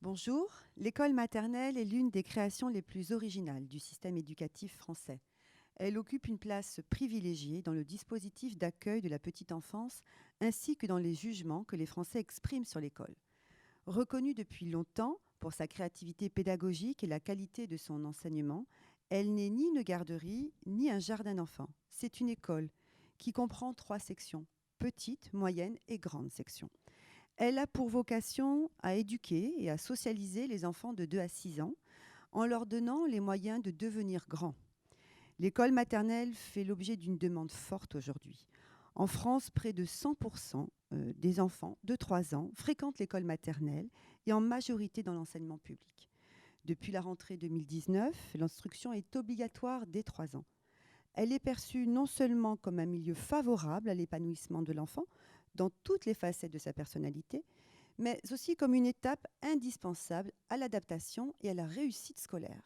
Bonjour, l'école maternelle est l'une des créations les plus originales du système éducatif français. Elle occupe une place privilégiée dans le dispositif d'accueil de la petite enfance ainsi que dans les jugements que les Français expriment sur l'école. Reconnue depuis longtemps pour sa créativité pédagogique et la qualité de son enseignement, elle n'est ni une garderie ni un jardin d'enfants. C'est une école qui comprend 3 sections, petite, moyenne et grande section. Elle a pour vocation à éduquer et à socialiser les enfants de 2 à 6 ans en leur donnant les moyens de devenir grands. L'école maternelle fait l'objet d'une demande forte aujourd'hui. En France, près de 100% des enfants de 3 ans fréquentent l'école maternelle et en majorité dans l'enseignement public. Depuis la rentrée 2019, l'instruction est obligatoire dès 3 ans. Elle est perçue non seulement comme un milieu favorable à l'épanouissement de l'enfant dans toutes les facettes de sa personnalité, mais aussi comme une étape indispensable à l'adaptation et à la réussite scolaire.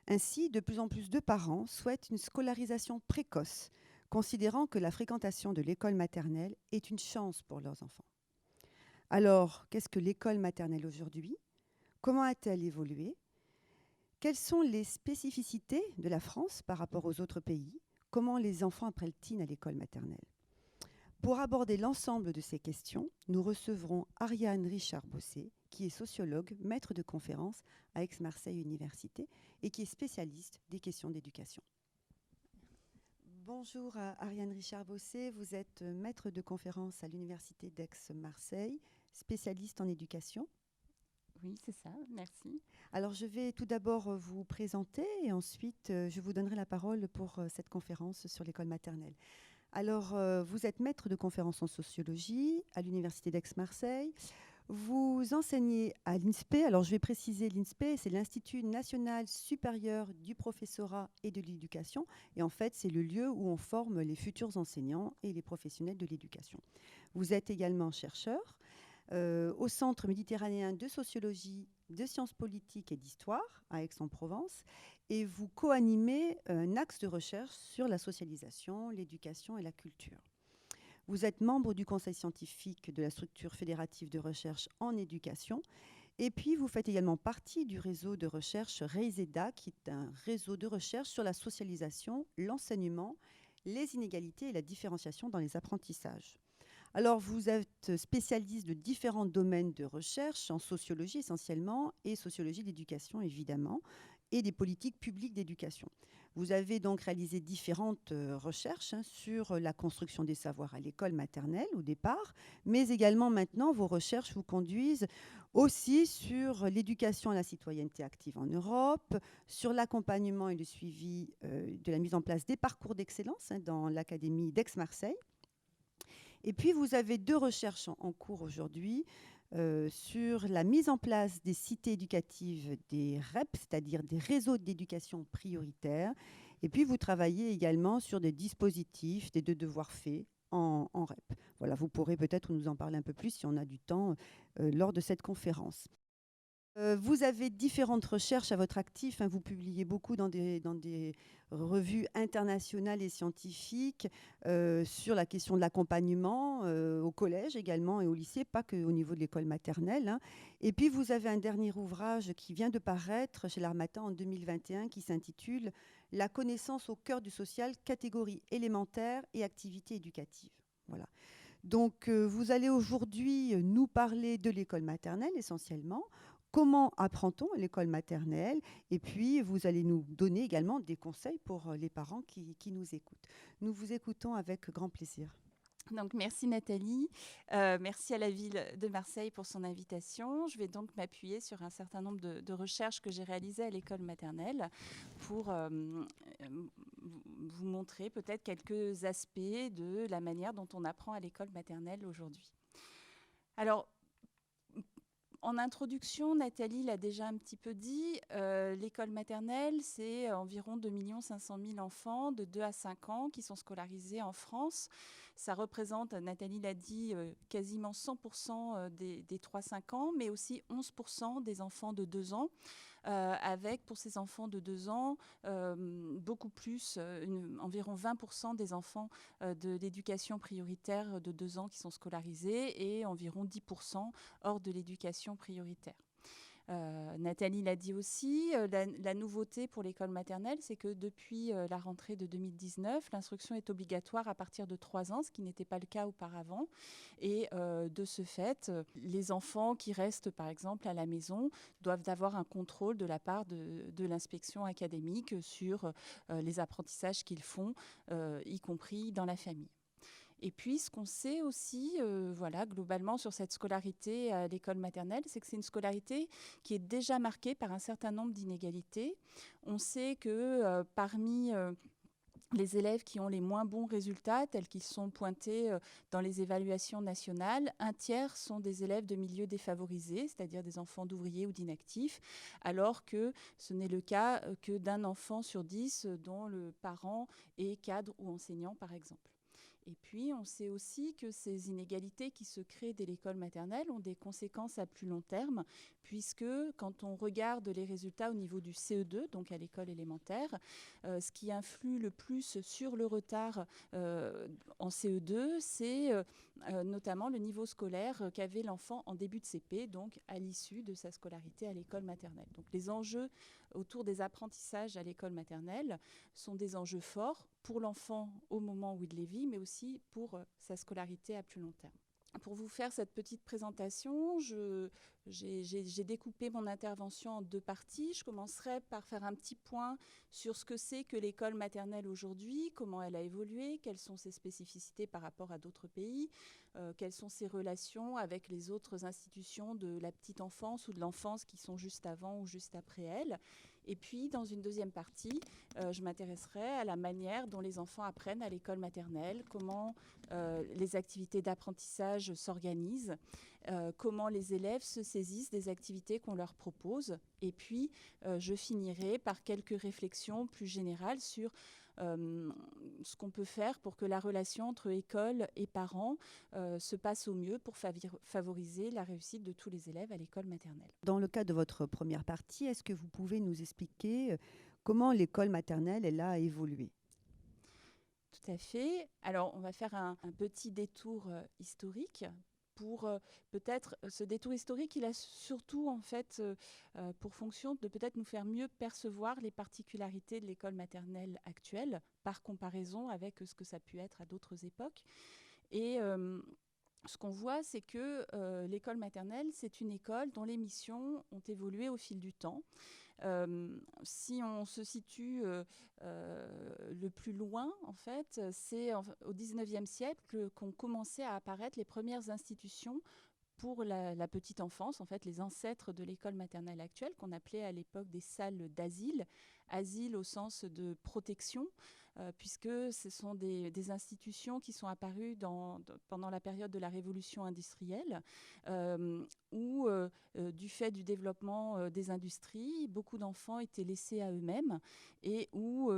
Ainsi, de plus en plus de parents souhaitent une scolarisation précoce, considérant que la fréquentation de l'école maternelle est une chance pour leurs enfants. Alors, qu'est-ce que l'école maternelle aujourd'hui? Comment a-t-elle évolué? Quelles sont les spécificités de la France par rapport aux autres pays? Comment les enfants apprennent-ils à l'école maternelle? Pour aborder l'ensemble de ces questions, nous recevrons Ariane Richard-Bossé, qui est sociologue, maître de conférence à Aix-Marseille Université et qui est spécialiste des questions d'éducation. Bonjour Ariane Richard-Bossé, vous êtes maître de conférence à l'Université d'Aix-Marseille, spécialiste en éducation. Oui, c'est ça, merci. Alors je vais tout d'abord vous présenter et ensuite je vous donnerai la parole pour cette conférence sur l'école maternelle. Alors, vous êtes maître de conférence en sociologie à l'Université d'Aix-Marseille. Vous enseignez à l'INSPE. Alors, je vais préciser, l'INSPE, c'est l'Institut national supérieur du professorat et de l'éducation. Et en fait, c'est le lieu où on forme les futurs enseignants et les professionnels de l'éducation. Vous êtes également chercheur au Centre méditerranéen de sociologie, de sciences politiques et d'histoire à Aix-en-Provence. Et vous co-animez un axe de recherche sur la socialisation, l'éducation et la culture. Vous êtes membre du conseil scientifique de la structure fédérative de recherche en éducation. Et puis, vous faites également partie du réseau de recherche REISEDA, qui est un réseau de recherche sur la socialisation, l'enseignement, les inégalités et la différenciation dans les apprentissages. Alors, vous êtes spécialiste de différents domaines de recherche, en sociologie essentiellement, et sociologie de l'éducation évidemment, et des politiques publiques d'éducation. Vous avez donc réalisé différentes recherches sur la construction des savoirs à l'école maternelle au départ, mais également maintenant, vos recherches vous conduisent aussi sur l'éducation à la citoyenneté active en Europe, sur l'accompagnement et le suivi de la mise en place des parcours d'excellence dans l'Académie d'Aix-Marseille. Et puis, vous avez 2 recherches en cours aujourd'hui sur la mise en place des cités éducatives, des REP, c'est-à-dire des réseaux d'éducation prioritaires. Et puis, vous travaillez également sur des dispositifs, des devoirs faits en REP. Voilà, vous pourrez peut-être nous en parler un peu plus si on a du temps lors de cette conférence. Vous avez différentes recherches à votre actif, hein, vous publiez beaucoup dans des revues internationales et scientifiques sur la question de l'accompagnement au collège également et au lycée, pas qu'au niveau de l'école maternelle, hein. Et puis vous avez un dernier ouvrage qui vient de paraître chez l'Harmattan en 2021 qui s'intitule « La connaissance au cœur du social, catégories élémentaires et activités éducatives ». Voilà. Donc vous allez aujourd'hui nous parler de l'école maternelle essentiellement. Comment apprend-on à l'école maternelle? Et puis, vous allez nous donner également des conseils pour les parents qui nous écoutent. Nous vous écoutons avec grand plaisir. Donc, merci Nathalie. Merci à la ville de Marseille pour son invitation. Je vais donc m'appuyer sur un certain nombre de recherches que j'ai réalisées à l'école maternelle pour vous montrer peut-être quelques aspects de la manière dont on apprend à l'école maternelle aujourd'hui. Alors, en introduction, Nathalie l'a déjà un petit peu dit, l'école maternelle, c'est environ 2 500 000 enfants de 2 à 5 ans qui sont scolarisés en France. Ça représente, Nathalie l'a dit, quasiment 100% des 3-5 ans, mais aussi 11% des enfants de 2 ans. Avec pour ces enfants de 2 ans beaucoup plus, environ 20% des enfants de l'éducation prioritaire de 2 ans qui sont scolarisés et environ 10% hors de l'éducation prioritaire. Nathalie l'a dit aussi, la nouveauté pour l'école maternelle, c'est que depuis la rentrée de 2019, l'instruction est obligatoire à partir de 3 ans, ce qui n'était pas le cas auparavant. Et de ce fait, les enfants qui restent par exemple à la maison doivent avoir un contrôle de la part de l'inspection académique sur les apprentissages qu'ils font, y compris dans la famille. Et puis, ce qu'on sait aussi, voilà, globalement, sur cette scolarité à l'école maternelle, c'est que c'est une scolarité qui est déjà marquée par un certain nombre d'inégalités. On sait que parmi les élèves qui ont les moins bons résultats, tels qu'ils sont pointés dans les évaluations nationales, un tiers sont des élèves de milieux défavorisés, c'est-à-dire des enfants d'ouvriers ou d'inactifs, alors que ce n'est le cas que d'un enfant sur 10 dont le parent est cadre ou enseignant, par exemple. Et puis, on sait aussi que ces inégalités qui se créent dès l'école maternelle ont des conséquences à plus long terme, puisque quand on regarde les résultats au niveau du CE2, donc à l'école élémentaire, ce qui influe le plus sur le retard en CE2, c'est notamment le niveau scolaire qu'avait l'enfant en début de CP, donc à l'issue de sa scolarité à l'école maternelle. Donc les enjeux autour des apprentissages à l'école maternelle sont des enjeux forts pour l'enfant au moment où il les vit, mais aussi pour sa scolarité à plus long terme. Pour vous faire cette petite présentation, j'ai découpé mon intervention en 2 parties. Je commencerai par faire un petit point sur ce que c'est que l'école maternelle aujourd'hui, comment elle a évolué, quelles sont ses spécificités par rapport à d'autres pays, quelles sont ses relations avec les autres institutions de la petite enfance ou de l'enfance qui sont juste avant ou juste après elle. Et puis, dans une deuxième partie, je m'intéresserai à la manière dont les enfants apprennent à l'école maternelle, comment les activités d'apprentissage s'organisent, comment les élèves se saisissent des activités qu'on leur propose. Et puis, je finirai par quelques réflexions plus générales sur ce qu'on peut faire pour que la relation entre école et parents se passe au mieux pour favoriser la réussite de tous les élèves à l'école maternelle. Dans le cas de votre première partie, est-ce que vous pouvez nous expliquer comment l'école maternelle elle a évolué? Tout à fait. Alors, on va faire un petit détour historique. Pour peut-être ce détour historique, il a surtout en fait pour fonction de peut-être nous faire mieux percevoir les particularités de l'école maternelle actuelle par comparaison avec ce que ça a pu être à d'autres époques. Et ce qu'on voit, c'est que l'école maternelle, c'est une école dont les missions ont évolué au fil du temps. Si on se situe le plus loin, en fait, c'est au XIXe siècle qu'ont commencé à apparaître les premières institutions pour la petite enfance, en fait, les ancêtres de l'école maternelle actuelle, qu'on appelait à l'époque des salles d'asile, asile au sens de protection, puisque ce sont des institutions qui sont apparues pendant la période de la révolution industrielle, où, du fait du développement des industries, beaucoup d'enfants étaient laissés à eux-mêmes et où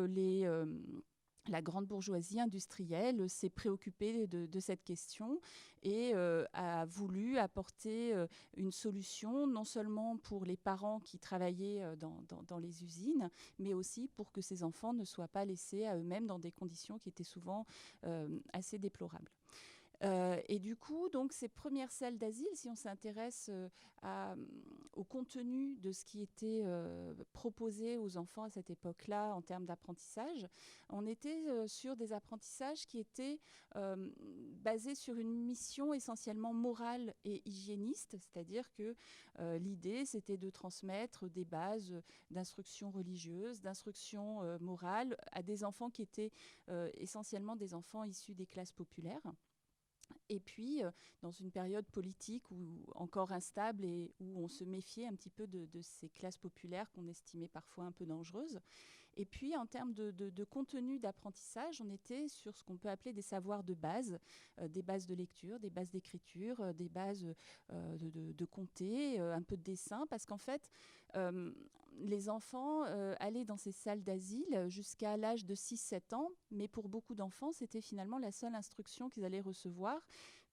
la grande bourgeoisie industrielle s'est préoccupée de cette question et a voulu apporter une solution, non seulement pour les parents qui travaillaient dans les usines, mais aussi pour que ces enfants ne soient pas laissés à eux-mêmes dans des conditions qui étaient souvent assez déplorables. Et du coup, donc, ces premières salles d'asile, si on s'intéresse au contenu de ce qui était proposé aux enfants à cette époque-là en termes d'apprentissage, on était sur des apprentissages qui étaient basés sur une mission essentiellement morale et hygiéniste, c'est-à-dire que l'idée, c'était de transmettre des bases d'instruction religieuse, d'instruction morale à des enfants qui étaient essentiellement des enfants issus des classes populaires. Et puis, dans une période politique encore instable et où on se méfiait un petit peu de ces classes populaires qu'on estimait parfois un peu dangereuses. Et puis, en termes de contenu d'apprentissage, on était sur ce qu'on peut appeler des savoirs de base, des bases de lecture, des bases d'écriture, des bases de compter, un peu de dessin, parce qu'en fait, les enfants allaient dans ces salles d'asile jusqu'à l'âge de 6-7 ans, mais pour beaucoup d'enfants, c'était finalement la seule instruction qu'ils allaient recevoir,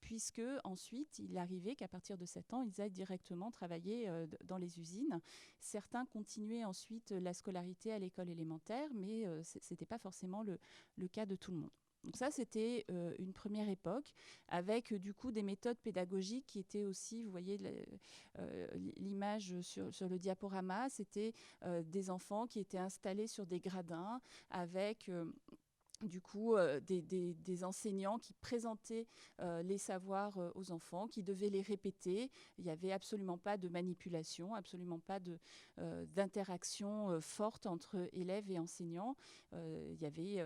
puisque ensuite, il arrivait qu'à partir de 7 ans, ils aillent directement travailler dans les usines. Certains continuaient ensuite la scolarité à l'école élémentaire, mais ce n'était pas forcément le cas de tout le monde. Donc ça, c'était une première époque, avec du coup des méthodes pédagogiques qui étaient aussi, vous voyez l'image sur le diaporama, c'était des enfants qui étaient installés sur des gradins avec du coup, des enseignants qui présentaient les savoirs aux enfants, qui devaient les répéter. Il n'y avait absolument pas de manipulation, absolument pas d'interaction forte entre élèves et enseignants. Il y avait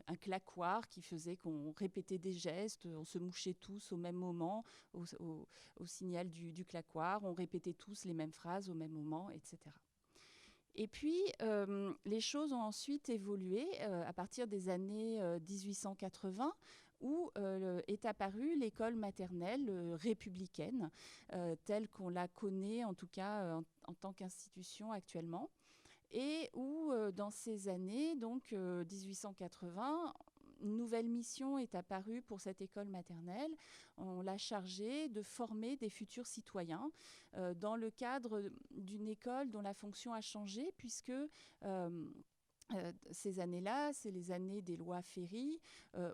un claquoir qui faisait qu'on répétait des gestes, on se mouchait tous au même moment, au signal du claquoir, on répétait tous les mêmes phrases au même moment, etc. Et puis, les choses ont ensuite évolué à partir des années 1880, où est apparue l'école maternelle républicaine, telle qu'on la connaît, en tout cas en tant qu'institution actuellement. Et où, dans ces années, donc 1880, une nouvelle mission est apparue pour cette école maternelle. On l'a chargée de former des futurs citoyens dans le cadre d'une école dont la fonction a changé, puisque ces années-là, c'est les années des lois Ferry,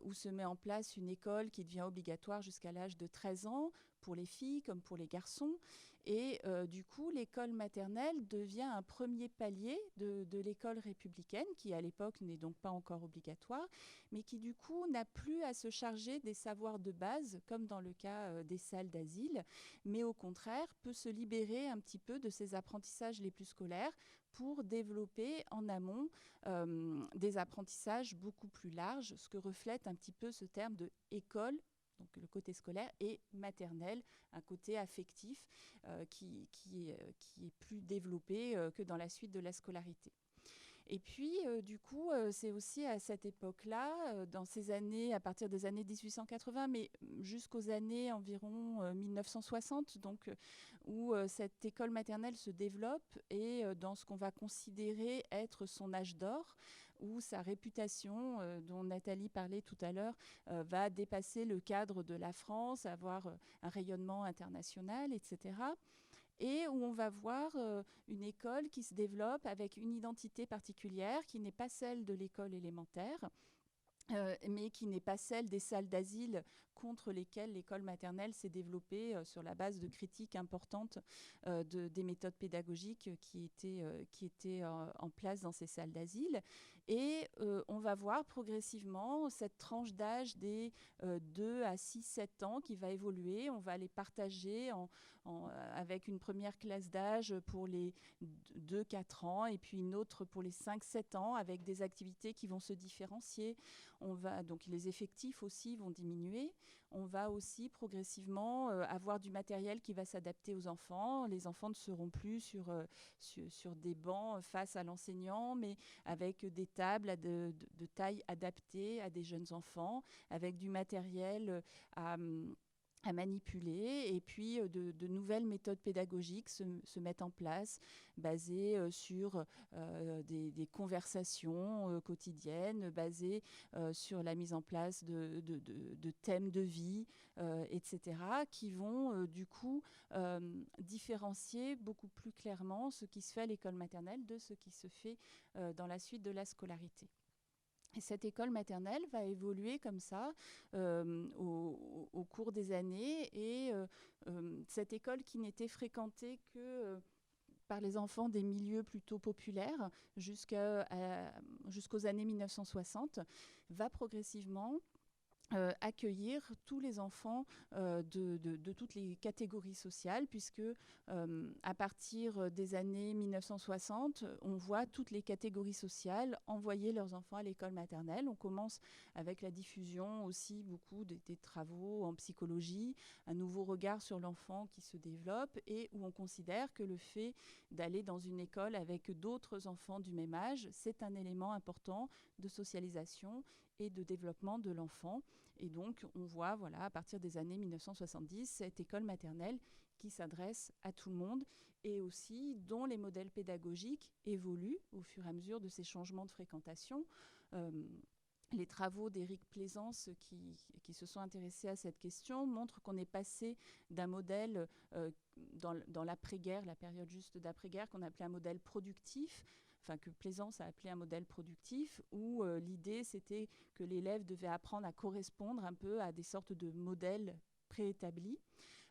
où se met en place une école qui devient obligatoire jusqu'à l'âge de 13 ans, pour les filles comme pour les garçons. Et du coup, l'école maternelle devient un premier palier de l'école républicaine, qui à l'époque n'est donc pas encore obligatoire, mais qui du coup n'a plus à se charger des savoirs de base, comme dans le cas des salles d'asile, mais au contraire peut se libérer un petit peu de ses apprentissages les plus scolaires pour développer en amont des apprentissages beaucoup plus larges, ce que reflète un petit peu ce terme de école, donc le côté scolaire, et maternel, un côté affectif qui est plus développé que dans la suite de la scolarité. Et puis, du coup, c'est aussi à cette époque-là, dans ces années, à partir des années 1880, mais jusqu'aux années environ 1960, donc, où cette école maternelle se développe et dans ce qu'on va considérer être son âge d'or, où sa réputation, dont Nathalie parlait tout à l'heure, va dépasser le cadre de la France, avoir un rayonnement international, etc. Et où on va voir une école qui se développe avec une identité particulière qui n'est pas celle de l'école élémentaire, mais qui n'est pas celle des salles d'asile contre lesquelles l'école maternelle s'est développée sur la base de critiques importantes des méthodes pédagogiques qui étaient en place dans ces salles d'asile. Et on va voir progressivement cette tranche d'âge des 2 à 6, 7 ans qui va évoluer. On va les partager avec une première classe d'âge pour les 2-4 ans et puis une autre pour les 5-7 ans avec des activités qui vont se différencier. Donc les effectifs aussi vont diminuer. On va aussi progressivement avoir du matériel qui va s'adapter aux enfants. Les enfants ne seront plus sur des bancs face à l'enseignant, mais avec des tables de taille adaptée à des jeunes enfants, avec du matériel à manipuler, et puis de nouvelles méthodes pédagogiques se mettent en place, basées sur des conversations quotidiennes, basées sur la mise en place de thèmes de vie, etc., qui vont du coup différencier beaucoup plus clairement ce qui se fait à l'école maternelle de ce qui se fait dans la suite de la scolarité. Et cette école maternelle va évoluer comme ça au cours des années. Et cette école qui n'était fréquentée que par les enfants des milieux plutôt populaires jusqu'aux années 1960 va progressivement accueillir tous les enfants de toutes les catégories sociales, puisque à partir des années 1960, on voit toutes les catégories sociales envoyer leurs enfants à l'école maternelle. On commence avec la diffusion aussi beaucoup des travaux en psychologie, un nouveau regard sur l'enfant qui se développe, et où on considère que le fait d'aller dans une école avec d'autres enfants du même âge, c'est un élément important de socialisation et de développement de l'enfant. Et donc, on voit, voilà, à partir des années 1970, cette école maternelle qui s'adresse à tout le monde et aussi dont les modèles pédagogiques évoluent au fur et à mesure de ces changements de fréquentation. Les travaux d'Éric Plaisance qui se sont intéressés à cette question montrent qu'on est passé d'un modèle dans l'après-guerre, la période juste d'après-guerre, qu'on appelait un modèle productif, que Plaisance a appelé un modèle productif, où l'idée c'était que l'élève devait apprendre à correspondre un peu à des sortes de modèles préétablis.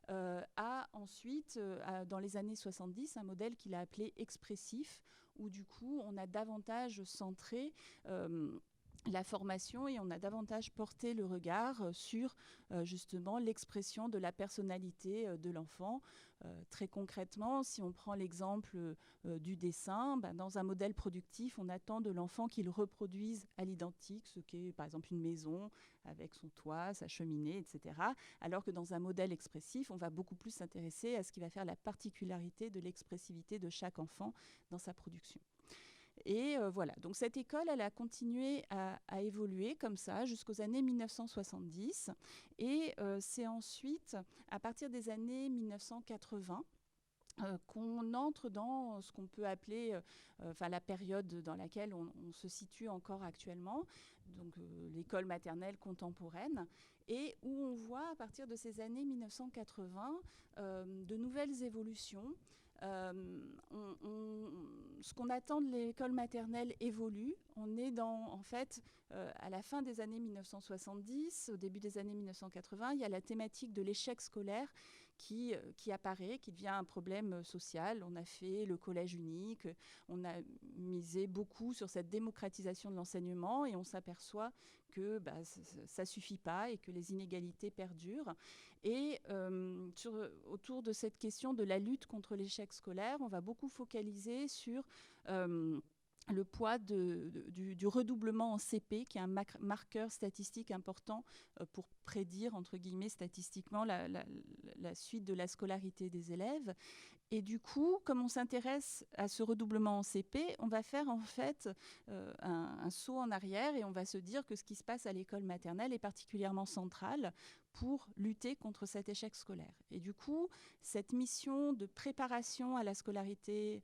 A ensuite, dans les années 70, un modèle qu'il a appelé expressif, où du coup on a davantage centré la formation et on a davantage porté le regard sur justement l'expression de la personnalité de l'enfant. Très concrètement, si on prend l'exemple du dessin, dans un modèle productif, on attend de l'enfant qu'il reproduise à l'identique ce qu'est par exemple une maison avec son toit, sa cheminée, etc. Alors que dans un modèle expressif, on va beaucoup plus s'intéresser à ce qui va faire la particularité de l'expressivité de chaque enfant dans sa production. Et voilà, donc cette école, elle a continué à évoluer comme ça jusqu'aux années 1970. Et c'est ensuite, à partir des années 1980, qu'on entre dans ce qu'on peut appeler la période dans laquelle on se situe encore actuellement, donc l'école maternelle contemporaine, et où on voit à partir de ces années 1980 de nouvelles évolutions. Ce qu'on attend de l'école maternelle évolue. On est en fait, à la fin des années 1970, au début des années 1980, il y a la thématique de l'échec scolaire qui apparaît, qui devient un problème social. On a fait le collège unique, on a misé beaucoup sur cette démocratisation de l'enseignement et on s'aperçoit que ça ne suffit pas et que les inégalités perdurent. Et autour de cette question de la lutte contre l'échec scolaire, on va beaucoup focaliser sur le poids du redoublement en CP, qui est un marqueur statistique important pour prédire, entre guillemets, statistiquement la suite de la scolarité des élèves. Et du coup, comme on s'intéresse à ce redoublement en CP, on va faire en fait un saut en arrière et on va se dire que ce qui se passe à l'école maternelle est particulièrement central pour lutter contre cet échec scolaire. Et du coup, cette mission de préparation à la scolarité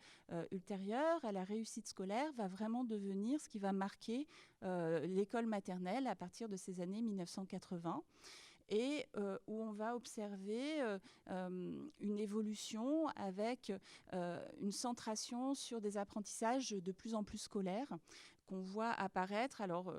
ultérieure, à la réussite scolaire, va vraiment devenir ce qui va marquer l'école maternelle à partir de ces années 1980. Et où on va observer une évolution avec une centration sur des apprentissages de plus en plus scolaires qu'on voit apparaître. Alors,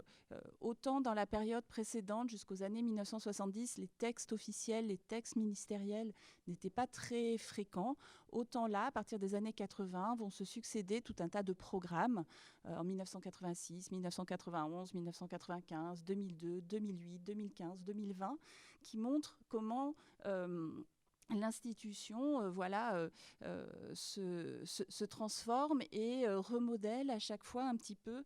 autant dans la période précédente, jusqu'aux années 1970, les textes officiels, les textes ministériels n'étaient pas très fréquents, autant là, à partir des années 80, vont se succéder tout un tas de programmes en 1986, 1991, 1995, 2002, 2008, 2015, 2020, qui montrent comment l'institution se transforme et remodèle à chaque fois un petit peu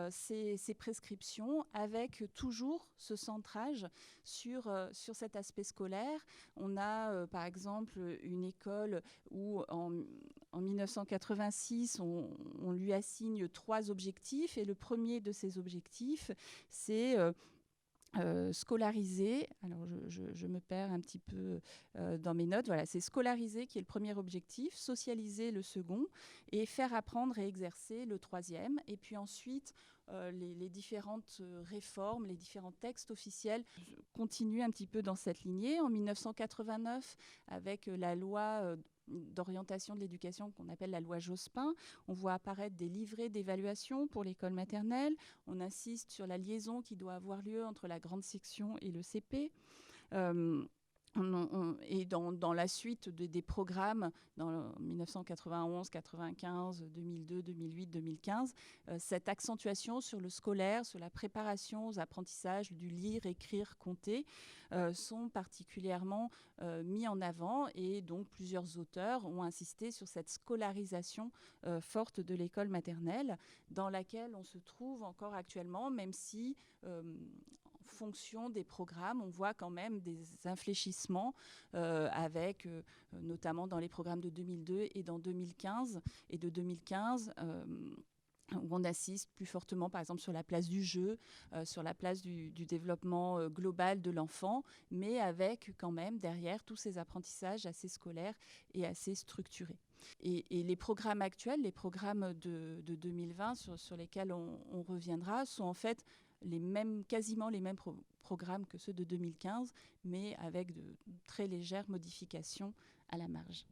ses prescriptions, avec toujours ce centrage sur cet aspect scolaire. On a par exemple une école où en 1986 on lui assigne 3 objectifs, et le premier de ces objectifs c'est scolariser. Alors je me perds un petit peu dans mes notes. Voilà, c'est scolariser qui est le premier objectif, socialiser le second et faire apprendre et exercer le troisième. Et puis ensuite, les différentes réformes, les différents textes officiels continuent un petit peu dans cette lignée. En 1989, avec la loi d'orientation de l'éducation qu'on appelle la loi Jospin, on voit apparaître des livrets d'évaluation pour l'école maternelle. On insiste sur la liaison qui doit avoir lieu entre la grande section et le CP. Et dans la suite des programmes, dans 1991, 95, 2002, 2008, 2015, cette accentuation sur le scolaire, sur la préparation aux apprentissages du lire, écrire, compter, sont particulièrement mis en avant, et donc plusieurs auteurs ont insisté sur cette scolarisation forte de l'école maternelle, dans laquelle on se trouve encore actuellement, même si fonction des programmes, on voit quand même des infléchissements avec notamment dans les programmes de 2002 et dans 2015 et de 2015 où on assiste plus fortement, par exemple, sur la place du jeu, sur la place du développement global de l'enfant, mais avec quand même derrière tous ces apprentissages assez scolaires et assez structurés. Et les programmes actuels, les programmes de 2020 sur lesquels on reviendra, sont en fait quasiment les mêmes programmes que ceux de 2015, mais avec de très légères modifications à la marge.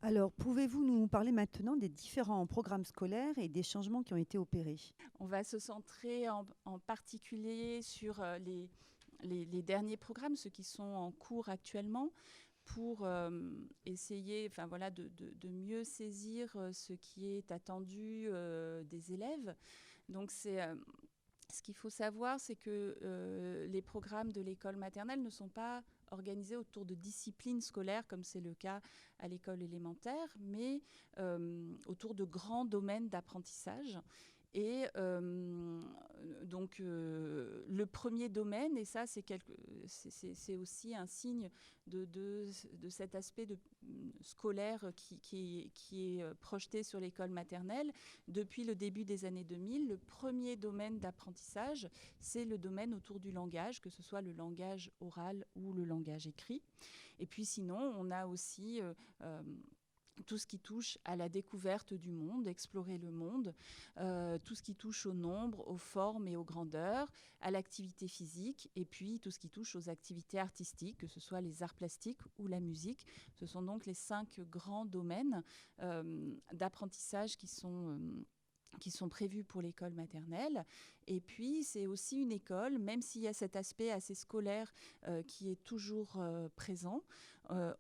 Alors, pouvez-vous nous parler maintenant des différents programmes scolaires et des changements qui ont été opérés? On va se centrer en particulier sur les derniers programmes, ceux qui sont en cours actuellement, pour essayer de mieux saisir ce qui est attendu des élèves. Donc ce qu'il faut savoir, c'est que les programmes de l'école maternelle ne sont pas organisés autour de disciplines scolaires, comme c'est le cas à l'école élémentaire, mais autour de grands domaines d'apprentissage. Et le premier domaine, et ça c'est aussi un signe de cet aspect scolaire qui est projeté sur l'école maternelle, depuis le début des années 2000, le premier domaine d'apprentissage, c'est le domaine autour du langage, que ce soit le langage oral ou le langage écrit. Et puis sinon, on a aussi tout ce qui touche à la découverte du monde, explorer le monde, tout ce qui touche au nombre, aux formes et aux grandeurs, à l'activité physique, et puis tout ce qui touche aux activités artistiques, que ce soit les arts plastiques ou la musique. Ce sont donc les 5 grands domaines d'apprentissage qui sont prévus pour l'école maternelle. Et puis, c'est aussi une école, même s'il y a cet aspect assez scolaire qui est toujours présent,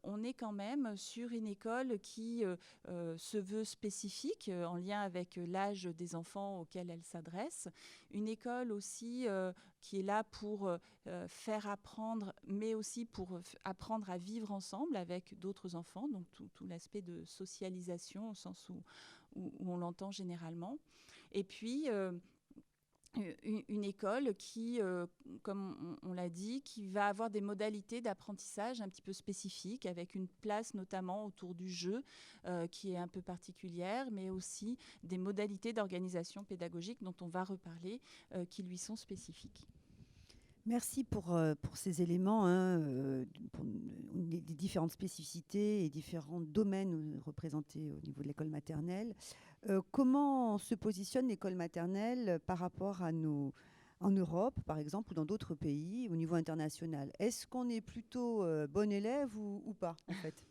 on est quand même sur une école qui se veut spécifique en lien avec l'âge des enfants auxquels elle s'adresse. Une école aussi qui est là pour faire apprendre, mais aussi pour apprendre à vivre ensemble avec d'autres enfants, donc tout l'aspect de socialisation au sens où on l'entend généralement. Et puis, une école qui, comme on l'a dit, qui va avoir des modalités d'apprentissage un petit peu spécifiques, avec une place notamment autour du jeu qui est un peu particulière, mais aussi des modalités d'organisation pédagogique dont on va reparler, qui lui sont spécifiques. Merci pour ces éléments, pour les différentes spécificités et différents domaines représentés au niveau de l'école maternelle. Comment se positionne l'école maternelle par rapport en Europe, par exemple, ou dans d'autres pays, au niveau international? Est-ce qu'on est plutôt bon élève ou pas, en fait?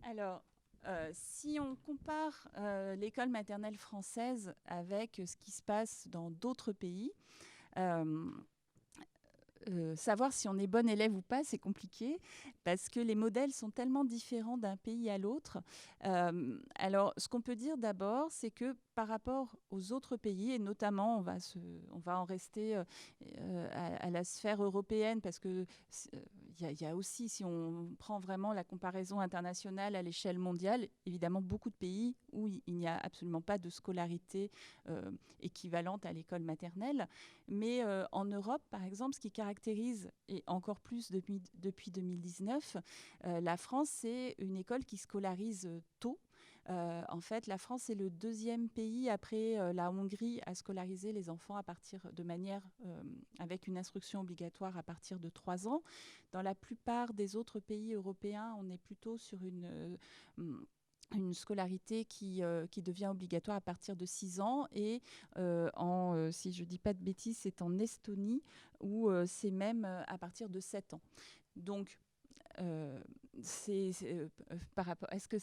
Alors, si on compare l'école maternelle française avec ce qui se passe dans d'autres pays, savoir si on est bon élève ou pas, c'est compliqué parce que les modèles sont tellement différents d'un pays à l'autre. Alors, ce qu'on peut dire d'abord, c'est que par rapport aux autres pays, et notamment, on va en rester à la sphère européenne parce que y a aussi, si on prend vraiment la comparaison internationale à l'échelle mondiale, évidemment beaucoup de pays où il n'y a absolument pas de scolarité équivalente à l'école maternelle. Mais en Europe, par exemple, ce qui caractérise, et encore plus depuis 2019, la France, c'est une école qui scolarise tôt. En fait, la France est le deuxième pays après la Hongrie à scolariser les enfants avec une instruction obligatoire à partir de 3 ans. Dans la plupart des autres pays européens, on est plutôt sur une scolarité qui devient obligatoire à partir de 6 ans. Et si je ne dis pas de bêtises, c'est en Estonie où c'est même à partir de 7 ans. Donc, par rapport, est-ce que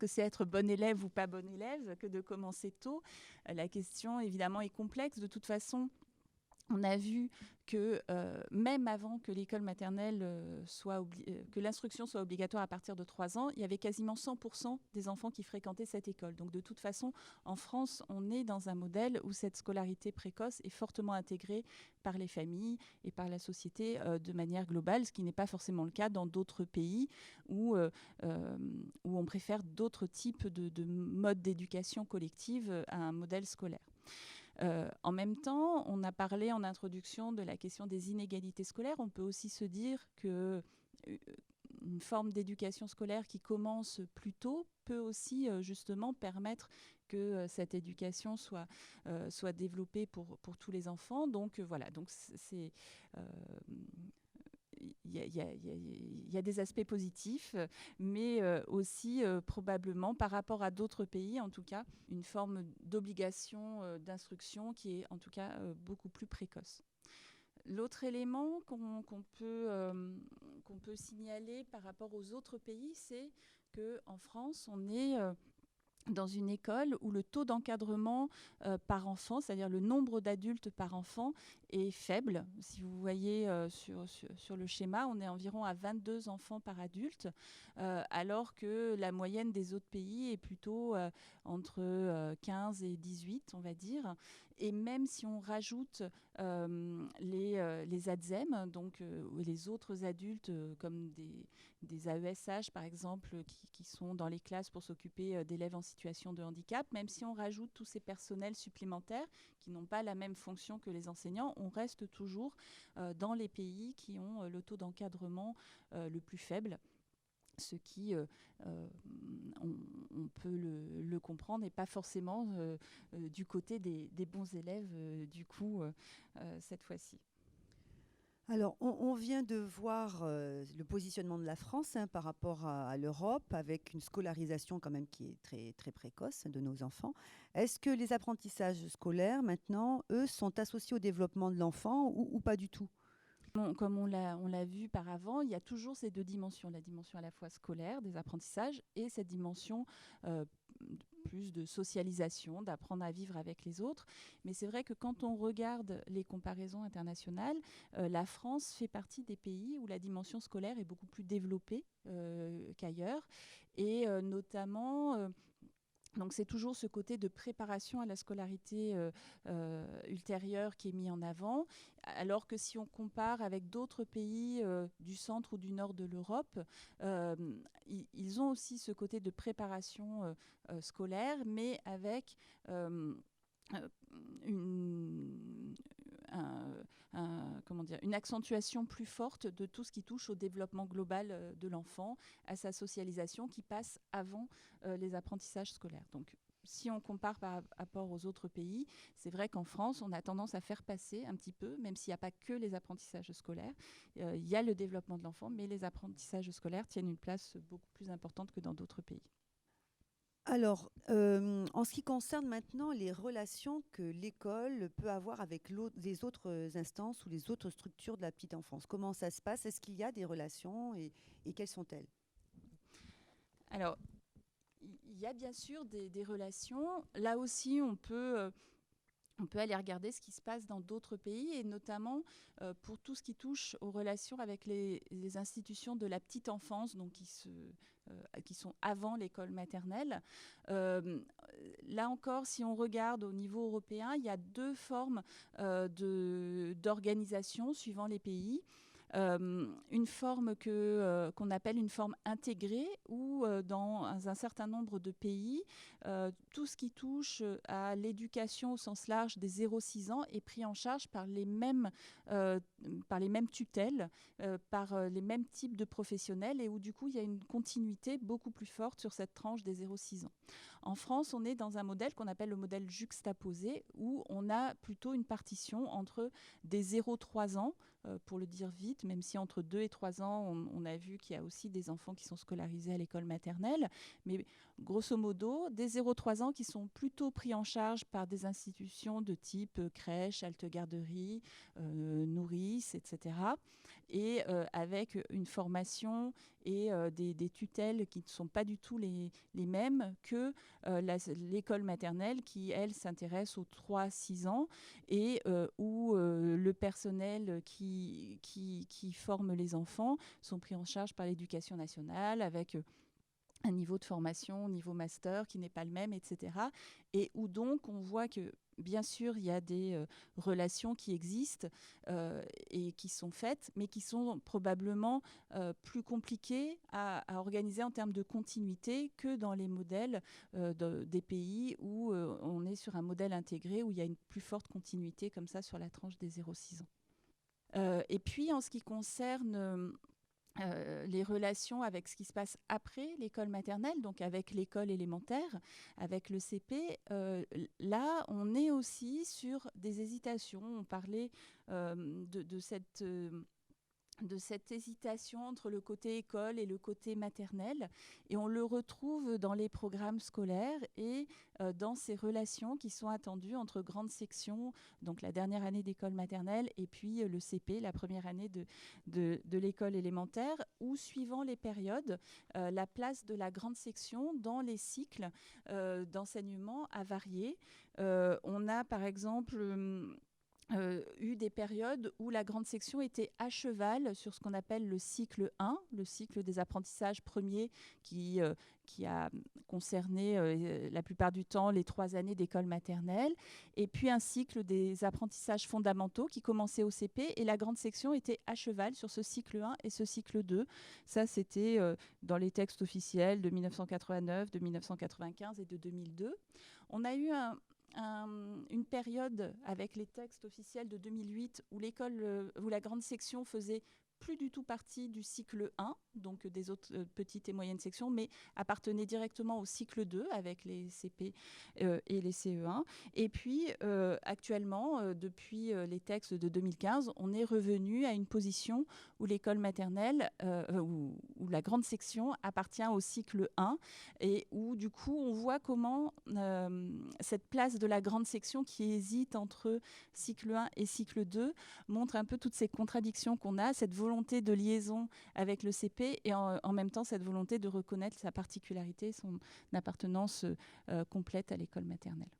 c'est être bon élève ou pas bon élève que de commencer tôt? La question, évidemment, est complexe. De toute façon, on a vu que même avant que l'école maternelle que l'instruction soit obligatoire à partir de 3 ans, il y avait quasiment 100% des enfants qui fréquentaient cette école. Donc de toute façon, en France, on est dans un modèle où cette scolarité précoce est fortement intégrée par les familles et par la société de manière globale, ce qui n'est pas forcément le cas dans d'autres pays où on préfère d'autres types de modes d'éducation collective à un modèle scolaire. En même temps, on a parlé en introduction de la question des inégalités scolaires. On peut aussi se dire que une forme d'éducation scolaire qui commence plus tôt peut aussi justement permettre que cette éducation soit développée pour tous les enfants. Donc voilà, donc c'est il y a des aspects positifs, mais aussi probablement par rapport à d'autres pays, en tout cas, une forme d'obligation d'instruction qui est en tout cas beaucoup plus précoce. L'autre élément qu'on peut signaler par rapport aux autres pays, c'est qu'en France, on est dans une école où le taux d'encadrement par enfant, c'est-à-dire le nombre d'adultes par enfant, est faible. Si vous voyez sur le schéma, on est environ à 22 enfants par adulte, alors que la moyenne des autres pays est plutôt entre 15 et 18, on va dire. Et même si on rajoute les ADSEM, donc les autres adultes comme des AESH par exemple, qui sont dans les classes pour s'occuper d'élèves en situation de handicap, même si on rajoute tous ces personnels supplémentaires qui n'ont pas la même fonction que les enseignants, on reste toujours dans les pays qui ont le taux d'encadrement le plus faible. Ce qui, on peut le comprendre, n'est pas forcément du côté des bons élèves, du coup, cette fois-ci. Alors, on vient de voir le positionnement de la France par rapport à l'Europe, avec une scolarisation quand même qui est très, très précoce de nos enfants. Est-ce que les apprentissages scolaires, maintenant, eux, sont associés au développement de l'enfant ou pas du tout ? Comme on l'a vu par avant, il y a toujours ces deux dimensions, la dimension à la fois scolaire des apprentissages et cette dimension plus de socialisation, d'apprendre à vivre avec les autres. Mais c'est vrai que quand on regarde les comparaisons internationales, la France fait partie des pays où la dimension scolaire est beaucoup plus développée qu'ailleurs. Et notamment... donc c'est toujours ce côté de préparation à la scolarité ultérieure qui est mis en avant, alors que si on compare avec d'autres pays du centre ou du nord de l'Europe, ils ont aussi ce côté de préparation scolaire, mais avec une, une accentuation plus forte de tout ce qui touche au développement global de l'enfant, à sa socialisation qui passe avant les apprentissages scolaires. Donc, si on compare par rapport aux autres pays, c'est vrai qu'en France, on a tendance à faire passer un petit peu, même s'il n'y a pas que les apprentissages scolaires, il y a le développement de l'enfant, mais les apprentissages scolaires tiennent une place beaucoup plus importante que dans d'autres pays. Alors, en ce qui concerne maintenant les relations que l'école peut avoir avec les autres instances ou les autres structures de la petite enfance, comment ça se passe? Est-ce qu'il y a des relations et quelles sont-elles? Alors, il y a bien sûr des relations. Là aussi, on peut aller regarder ce qui se passe dans d'autres pays, et notamment pour tout ce qui touche aux relations avec les institutions de la petite enfance, donc qui sont avant l'école maternelle. Là encore, si on regarde au niveau européen, il y a deux formes d'organisation suivant les pays. Une forme qu'on appelle une forme intégrée, où dans un certain nombre de pays, tout ce qui touche à l'éducation au sens large des 0-6 ans est pris en charge par les mêmes tutelles, par les mêmes types de professionnels, et où du coup il y a une continuité beaucoup plus forte sur cette tranche des 0-6 ans. En France, on est dans un modèle qu'on appelle le modèle juxtaposé, où on a plutôt une partition entre des 0-3 ans, pour le dire vite, même si entre 2 et 3 ans, on a vu qu'il y a aussi des enfants qui sont scolarisés à l'école maternelle. Mais grosso modo, des 0-3 ans qui sont plutôt pris en charge par des institutions de type crèche, halte-garderie, nourrice, etc. Et avec une formation et des tutelles qui ne sont pas du tout les mêmes que l'école maternelle qui, elle, s'intéresse aux 3-6 ans, et où le personnel qui forme les enfants sont pris en charge par l'éducation nationale, avec un niveau de formation, niveau master qui n'est pas le même, etc. Et où donc on voit que bien sûr il y a des relations qui existent et qui sont faites, mais qui sont probablement plus compliquées à organiser en termes de continuité que dans les modèles des pays où on est sur un modèle intégré, où il y a une plus forte continuité comme ça sur la tranche des 0-6 ans. Et puis en ce qui concerne les relations avec ce qui se passe après l'école maternelle, donc avec l'école élémentaire, avec le CP, là, on est aussi sur des hésitations. On parlait de cette de cette hésitation entre le côté école et le côté maternel. Et on le retrouve dans les programmes scolaires et dans ces relations qui sont attendues entre grandes sections, donc la dernière année d'école maternelle, et puis le CP, la première année de l'école élémentaire, où, suivant les périodes, la place de la grande section dans les cycles d'enseignement a varié. On a, par exemple, eu des périodes où la grande section était à cheval sur ce qu'on appelle le cycle 1, le cycle des apprentissages premiers qui a concerné la plupart du temps les 3 années d'école maternelle, et puis un cycle des apprentissages fondamentaux qui commençait au CP, et la grande section était à cheval sur ce cycle 1 et ce cycle 2. Ça, c'était dans les textes officiels de 1989, de 1995 et de 2002. On a eu une période avec les textes officiels de 2008 où où la grande section faisait plus du tout partie du cycle 1, donc des autres petites et moyennes sections, mais appartenait directement au cycle 2 avec les CP et les CE1. Et puis, actuellement, depuis les textes de 2015, on est revenu à une position où l'école maternelle, où la grande section appartient au cycle 1, et où, du coup, on voit comment cette place de la grande section qui hésite entre cycle 1 et cycle 2 montre un peu toutes ces contradictions qu'on a, cette volonté de liaison avec le CP et en même temps cette volonté de reconnaître sa particularité, son appartenance complète à l'école maternelle.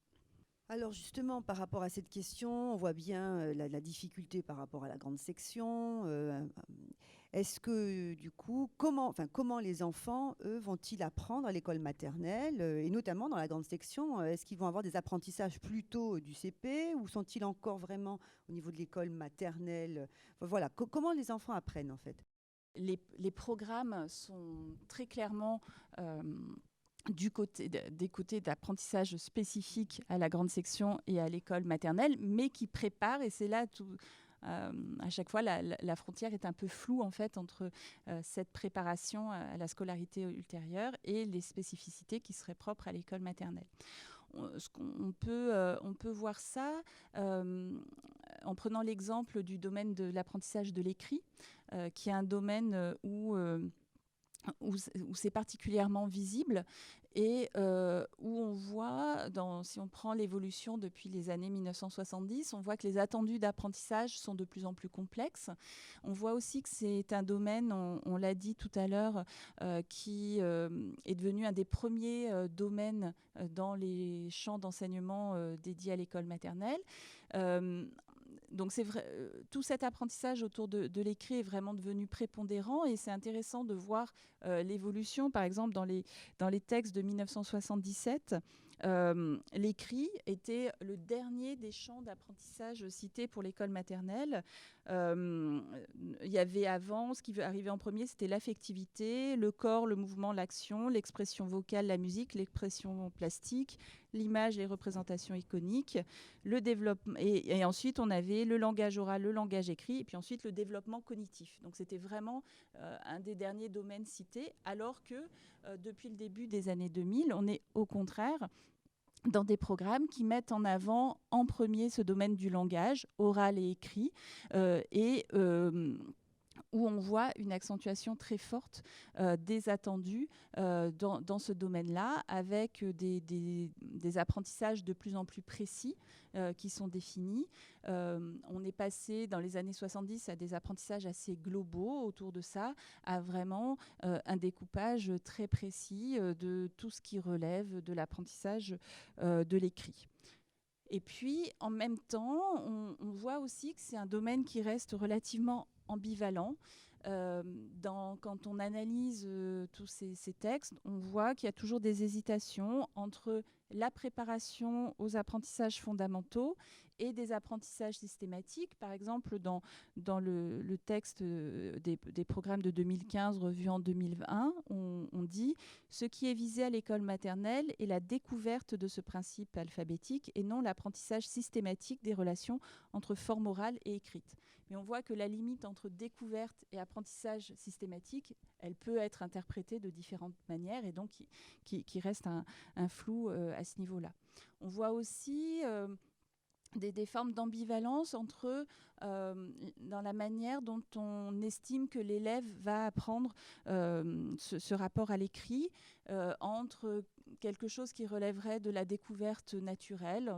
Alors justement, par rapport à cette question, on voit bien la difficulté par rapport à la grande section. Est-ce que du coup, comment les enfants, eux, vont-ils apprendre à l'école maternelle et notamment dans la grande section, est-ce qu'ils vont avoir des apprentissages plutôt du CP ou sont-ils encore vraiment au niveau de l'école maternelle? Voilà, comment les enfants apprennent en fait? Les programmes sont très clairement des côtés d'apprentissage spécifique à la grande section et à l'école maternelle, mais qui préparent, et c'est là tout. À chaque fois, la frontière est un peu floue en fait entre cette préparation à la scolarité ultérieure et les spécificités qui seraient propres à l'école maternelle. On peut voir ça en prenant l'exemple du domaine de l'apprentissage de l'écrit, qui est un domaine où c'est particulièrement visible et où on voit, si on prend l'évolution depuis les années 1970, on voit que les attendus d'apprentissage sont de plus en plus complexes. On voit aussi que c'est un domaine, on l'a dit tout à l'heure, qui est devenu un des premiers domaines dans les champs d'enseignement dédiés à l'école maternelle. Donc c'est vrai, tout cet apprentissage autour de l'écrit est vraiment devenu prépondérant, et c'est intéressant de voir l'évolution. Par exemple, dans les textes de 1977, l'écrit était le dernier des champs d'apprentissage cités pour l'école maternelle. Il y avait avant, ce qui arrivait en premier, c'était l'affectivité, le corps, le mouvement, l'action, l'expression vocale, la musique, l'expression plastique, l'image, les représentations iconiques, le développement, et ensuite on avait le langage oral, le langage écrit, et puis ensuite le développement cognitif. Donc c'était vraiment un des derniers domaines cités, alors que depuis le début des années 2000, on est au contraire dans des programmes qui mettent en avant en premier ce domaine du langage oral et écrit, et où on voit une accentuation très forte des attendus dans ce domaine-là, avec des apprentissages de plus en plus précis qui sont définis. On est passé dans les années 70 à des apprentissages assez globaux autour de ça, à vraiment un découpage très précis de tout ce qui relève de l'apprentissage de l'écrit. Et puis, en même temps, on voit aussi que c'est un domaine qui reste relativement ambivalent. Quand on analyse tous ces textes, on voit qu'il y a toujours des hésitations entre la préparation aux apprentissages fondamentaux et des apprentissages systématiques. Par exemple, dans le texte des programmes de 2015 revus en 2001, on dit « Ce qui est visé à l'école maternelle est la découverte de ce principe alphabétique et non l'apprentissage systématique des relations entre forme orale et écrite ». Mais on voit que la limite entre découverte et apprentissage systématique, elle peut être interprétée de différentes manières, et donc qui reste un flou à ce niveau-là. On voit aussi des formes d'ambivalence entre dans la manière dont on estime que l'élève va apprendre ce rapport à l'écrit, entre quelque chose qui relèverait de la découverte naturelle,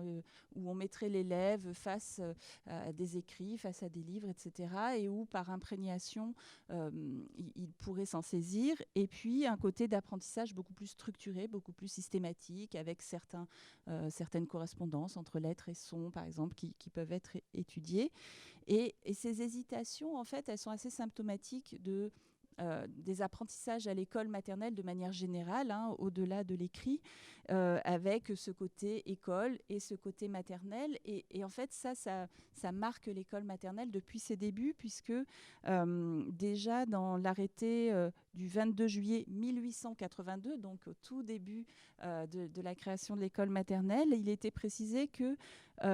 où on mettrait l'élève face à des écrits, face à des livres, etc., et où par imprégnation, il pourrait s'en saisir, et puis un côté d'apprentissage beaucoup plus structuré, beaucoup plus systématique, avec certaines correspondances entre lettres et sons, par exemple, qui peuvent être étudiées. Et ces hésitations, en fait, elles sont assez symptomatiques des apprentissages à l'école maternelle de manière générale, au-delà de l'écrit, avec ce côté école et ce côté maternel. Et en fait, ça marque l'école maternelle depuis ses débuts, puisque déjà dans l'arrêté du 22 juillet 1882, donc au tout début de la création de l'école maternelle, il était précisé que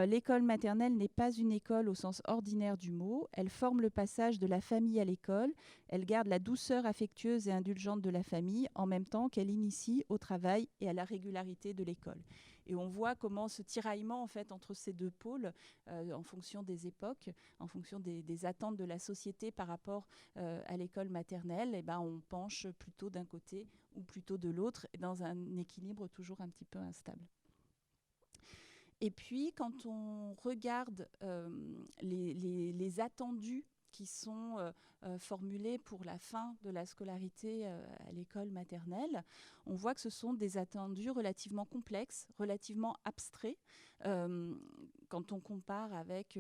l'école maternelle n'est pas une école au sens ordinaire du mot. Elle forme le passage de la famille à l'école. Elle garde la douceur affectueuse et indulgente de la famille en même temps qu'elle initie au travail et à la régularité de l'école. Et on voit comment ce tiraillement en fait, entre ces deux pôles, en fonction des époques, en fonction des attentes de la société par rapport à l'école maternelle, on penche plutôt d'un côté ou plutôt de l'autre, dans un équilibre toujours un petit peu instable. Et puis, quand on regarde les attendus qui sont formulés pour la fin de la scolarité à l'école maternelle, on voit que ce sont des attendus relativement complexes, relativement abstraits, quand on compare avec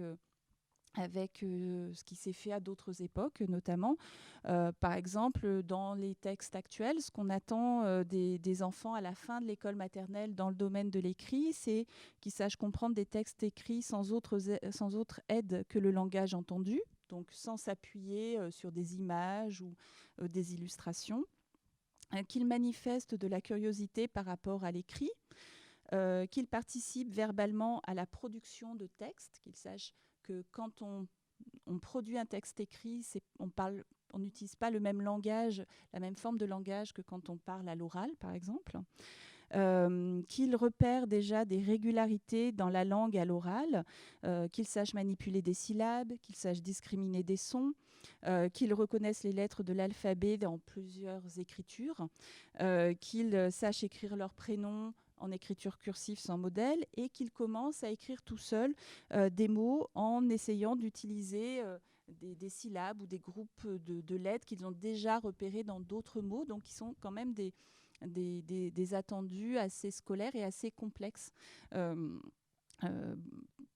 ce qui s'est fait à d'autres époques, notamment. Par exemple, dans les textes actuels, ce qu'on attend des enfants à la fin de l'école maternelle dans le domaine de l'écrit, c'est qu'ils sachent comprendre des textes écrits sans autre aide que le langage entendu, donc sans s'appuyer sur des images ou des illustrations, qu'ils manifestent de la curiosité par rapport à l'écrit, qu'ils participent verbalement à la production de textes, qu'ils sachent que quand on produit un texte écrit, on n'utilise pas le même langage, la même forme de langage que quand on parle à l'oral, par exemple. Qu'ils repèrent déjà des régularités dans la langue à l'oral, qu'ils sachent manipuler des syllabes, qu'ils sachent discriminer des sons, qu'ils reconnaissent les lettres de l'alphabet dans plusieurs écritures, qu'ils sachent écrire leur prénom en écriture cursive sans modèle, et qu'ils commencent à écrire tout seuls des mots en essayant d'utiliser des syllabes ou des groupes de lettres qu'ils ont déjà repérés dans d'autres mots, donc qui sont quand même des attendus assez scolaires et assez complexes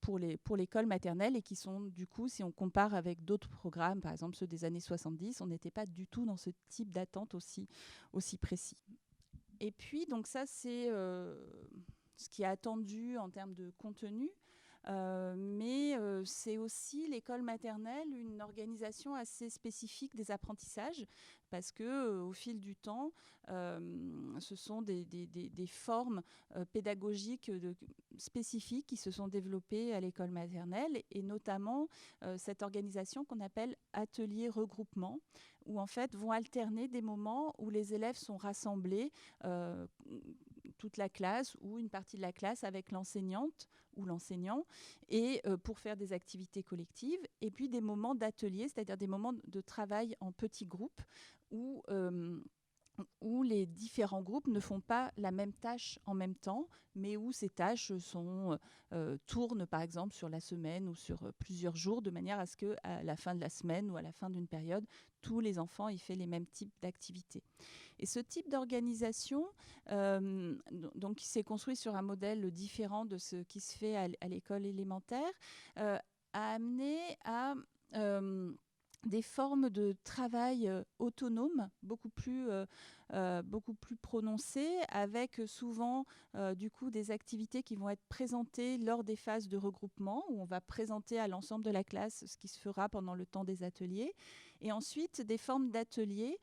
pour l'école maternelle, et qui sont, du coup, si on compare avec d'autres programmes, par exemple ceux des années 70, on n'était pas du tout dans ce type d'attente aussi précis. Et puis, donc ça, c'est ce qui est attendu en termes de contenu. Mais c'est aussi l'école maternelle une organisation assez spécifique des apprentissages, parce que au fil du temps, ce sont des formes pédagogiques spécifiques qui se sont développées à l'école maternelle, et notamment cette organisation qu'on appelle atelier regroupement, où en fait vont alterner des moments où les élèves sont rassemblés, toute la classe ou une partie de la classe, avec l'enseignante ou l'enseignant, et pour faire des activités collectives, et puis des moments d'atelier, c'est-à-dire des moments de travail en petits groupes où les différents groupes ne font pas la même tâche en même temps, mais où ces tâches tournent par exemple sur la semaine ou sur plusieurs jours, de manière à ce qu'à la fin de la semaine ou à la fin d'une période, tous les enfants aient fait les mêmes types d'activités. Et ce type d'organisation, donc, qui s'est construit sur un modèle différent de ce qui se fait à l'école élémentaire, a amené à des formes de travail autonomes beaucoup plus prononcées, avec souvent du coup des activités qui vont être présentées lors des phases de regroupement, où on va présenter à l'ensemble de la classe ce qui se fera pendant le temps des ateliers, Et ensuite, des formes d'ateliers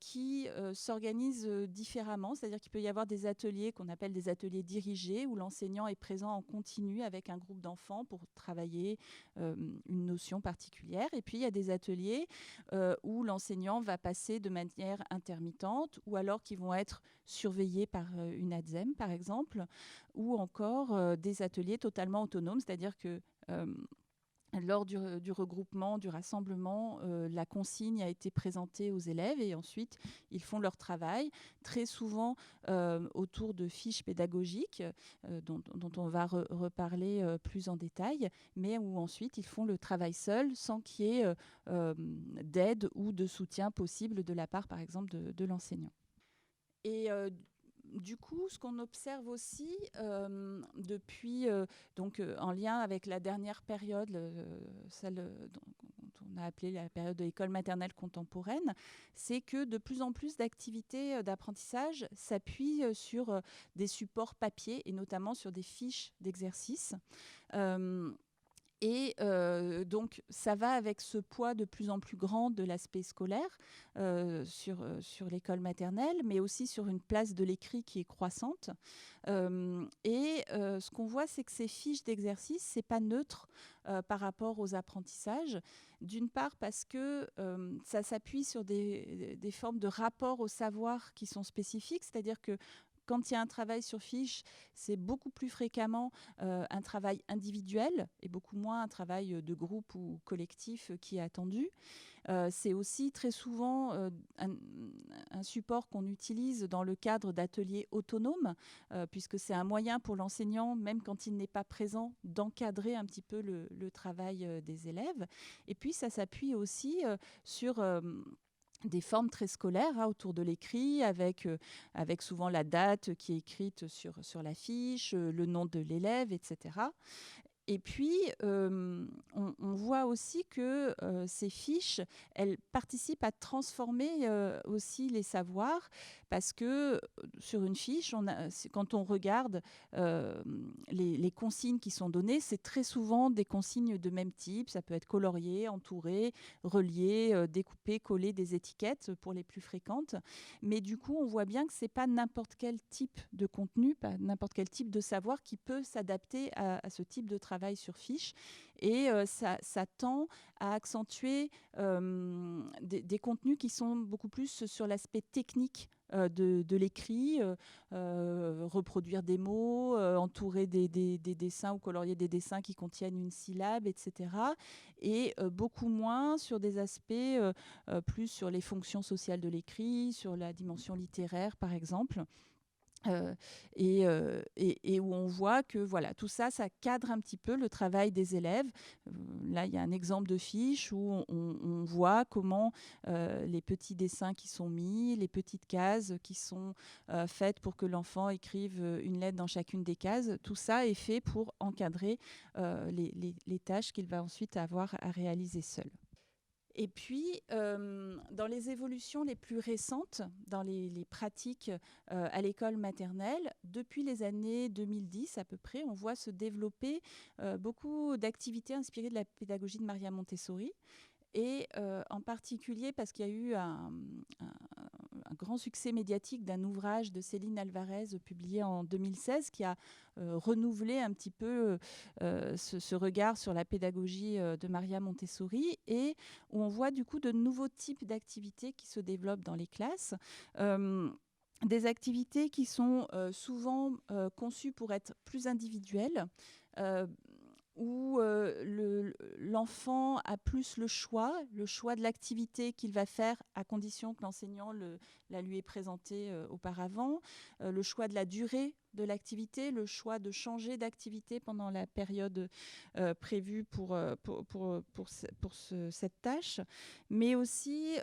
qui s'organisent différemment. C'est-à-dire qu'il peut y avoir des ateliers qu'on appelle des ateliers dirigés, où l'enseignant est présent en continu avec un groupe d'enfants pour travailler une notion particulière. Et puis, il y a des ateliers où l'enseignant va passer de manière intermittente, ou alors qui vont être surveillés par une ADSEM, par exemple, ou encore des ateliers totalement autonomes, c'est-à-dire que lors du regroupement, du rassemblement, la consigne a été présentée aux élèves et ensuite ils font leur travail, très souvent autour de fiches pédagogiques dont on va reparler plus en détail, mais où ensuite ils font le travail seuls sans qu'il y ait d'aide ou de soutien possible de la part, par exemple, de l'enseignant. Et du coup, ce qu'on observe aussi depuis, en lien avec la dernière période, celle dont on a appelé la période de l'école maternelle contemporaine, c'est que de plus en plus d'activités d'apprentissage s'appuient sur des supports papier et notamment sur des fiches d'exercice. Et donc, ça va avec ce poids de plus en plus grand de l'aspect scolaire sur l'école maternelle, mais aussi sur une place de l'écrit qui est croissante. Ce qu'on voit, c'est que ces fiches d'exercice, ce n'est pas neutre par rapport aux apprentissages. D'une part, parce que ça s'appuie sur des formes de rapport au savoir qui sont spécifiques, c'est-à-dire que quand il y a un travail sur fiche, c'est beaucoup plus fréquemment un travail individuel et beaucoup moins un travail de groupe ou collectif qui est attendu. C'est aussi très souvent un support qu'on utilise dans le cadre d'ateliers autonomes, puisque c'est un moyen pour l'enseignant, même quand il n'est pas présent, d'encadrer un petit peu le travail des élèves. Et puis, ça s'appuie aussi sur des formes très scolaires autour de l'écrit, avec souvent la date qui est écrite sur la fiche, le nom de l'élève, etc. Et puis, on voit aussi que ces fiches, elles participent à transformer aussi les savoirs, parce que sur une fiche, quand on regarde les consignes qui sont données, c'est très souvent des consignes de même type. Ça peut être colorié, entouré, relié, découpé, collé, des étiquettes pour les plus fréquentes. Mais du coup, on voit bien que ce n'est pas n'importe quel type de contenu, pas n'importe quel type de savoir qui peut s'adapter à ce type de travail sur fiche. Et ça tend à accentuer des contenus qui sont beaucoup plus sur l'aspect technique de l'écrit, reproduire des mots, entourer des dessins ou colorier des dessins qui contiennent une syllabe, etc. Et beaucoup moins sur des aspects plus sur les fonctions sociales de l'écrit, sur la dimension littéraire, par exemple. Et où on voit que voilà, tout ça, ça cadre un petit peu le travail des élèves. Là, il y a un exemple de fiche où on voit comment les petits dessins qui sont mis, les petites cases qui sont faites pour que l'enfant écrive une lettre dans chacune des cases, tout ça est fait pour encadrer les tâches qu'il va ensuite avoir à réaliser seul. Et puis, dans les évolutions les plus récentes, dans les pratiques à l'école maternelle, depuis les années 2010 à peu près, on voit se développer beaucoup d'activités inspirées de la pédagogie de Maria Montessori. Et en particulier parce qu'il y a eu un grand succès médiatique d'un ouvrage de Céline Alvarez publié en 2016 qui a renouvelé un petit peu ce regard sur la pédagogie de Maria Montessori, et où on voit du coup de nouveaux types d'activités qui se développent dans les classes. Des activités qui sont souvent conçues pour être plus individuelles, où l'enfant a plus le choix de l'activité qu'il va faire, à condition que l'enseignant la lui ait présentée auparavant, le choix de la durée de l'activité, le choix de changer d'activité pendant la période prévue pour cette tâche, mais aussi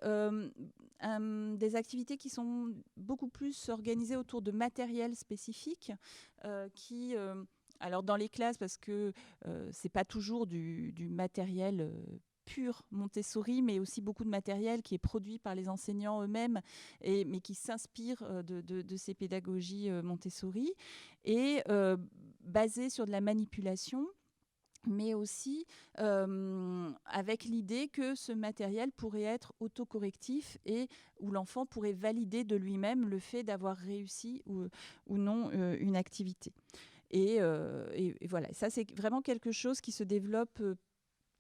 des activités qui sont beaucoup plus organisées autour de matériel spécifique qui... Alors dans les classes, parce que c'est pas toujours du matériel pur Montessori, mais aussi beaucoup de matériel qui est produit par les enseignants eux-mêmes, mais qui s'inspire de ces pédagogies Montessori, et basé sur de la manipulation. mais aussi avec l'idée que ce matériel pourrait être autocorrectif et où l'enfant pourrait valider de lui-même le fait d'avoir réussi ou non une activité. Et voilà, ça c'est vraiment quelque chose qui se développe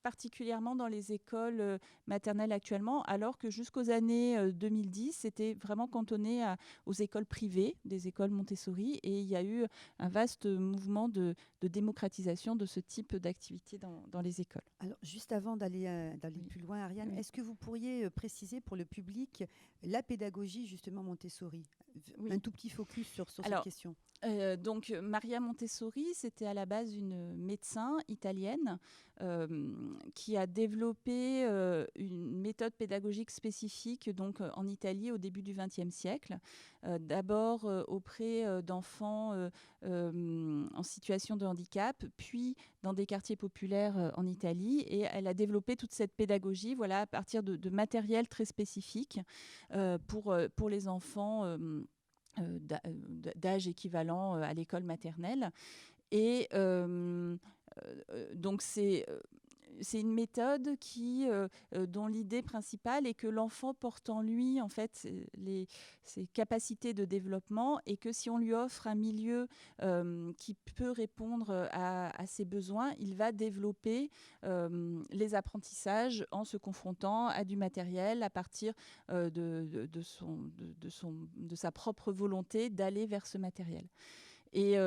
particulièrement dans les écoles maternelles actuellement, alors que jusqu'aux années 2010, c'était vraiment cantonné aux écoles privées, des écoles Montessori, et il y a eu un vaste mouvement de démocratisation de ce type d'activité dans les écoles. Alors, juste avant d'aller Oui. plus loin, Ariane, Oui. est-ce que vous pourriez préciser pour le public la pédagogie justement Montessori? Oui. Un tout petit focus sur cette Alors, question. Donc Maria Montessori, c'était à la base une médecin italienne qui a développé une méthode pédagogique spécifique donc, en Italie au début du XXe siècle. D'abord auprès d'enfants en situation de handicap, puis dans des quartiers populaires en Italie. Et elle a développé toute cette pédagogie voilà, à partir de matériel très spécifique pour les enfants d'âge équivalent à l'école maternelle. Et donc c'est une méthode dont l'idée principale est que l'enfant porte en lui en fait ses capacités de développement et que si on lui offre un milieu qui peut répondre à ses besoins, il va développer les apprentissages en se confrontant à du matériel à partir de sa propre volonté d'aller vers ce matériel. Et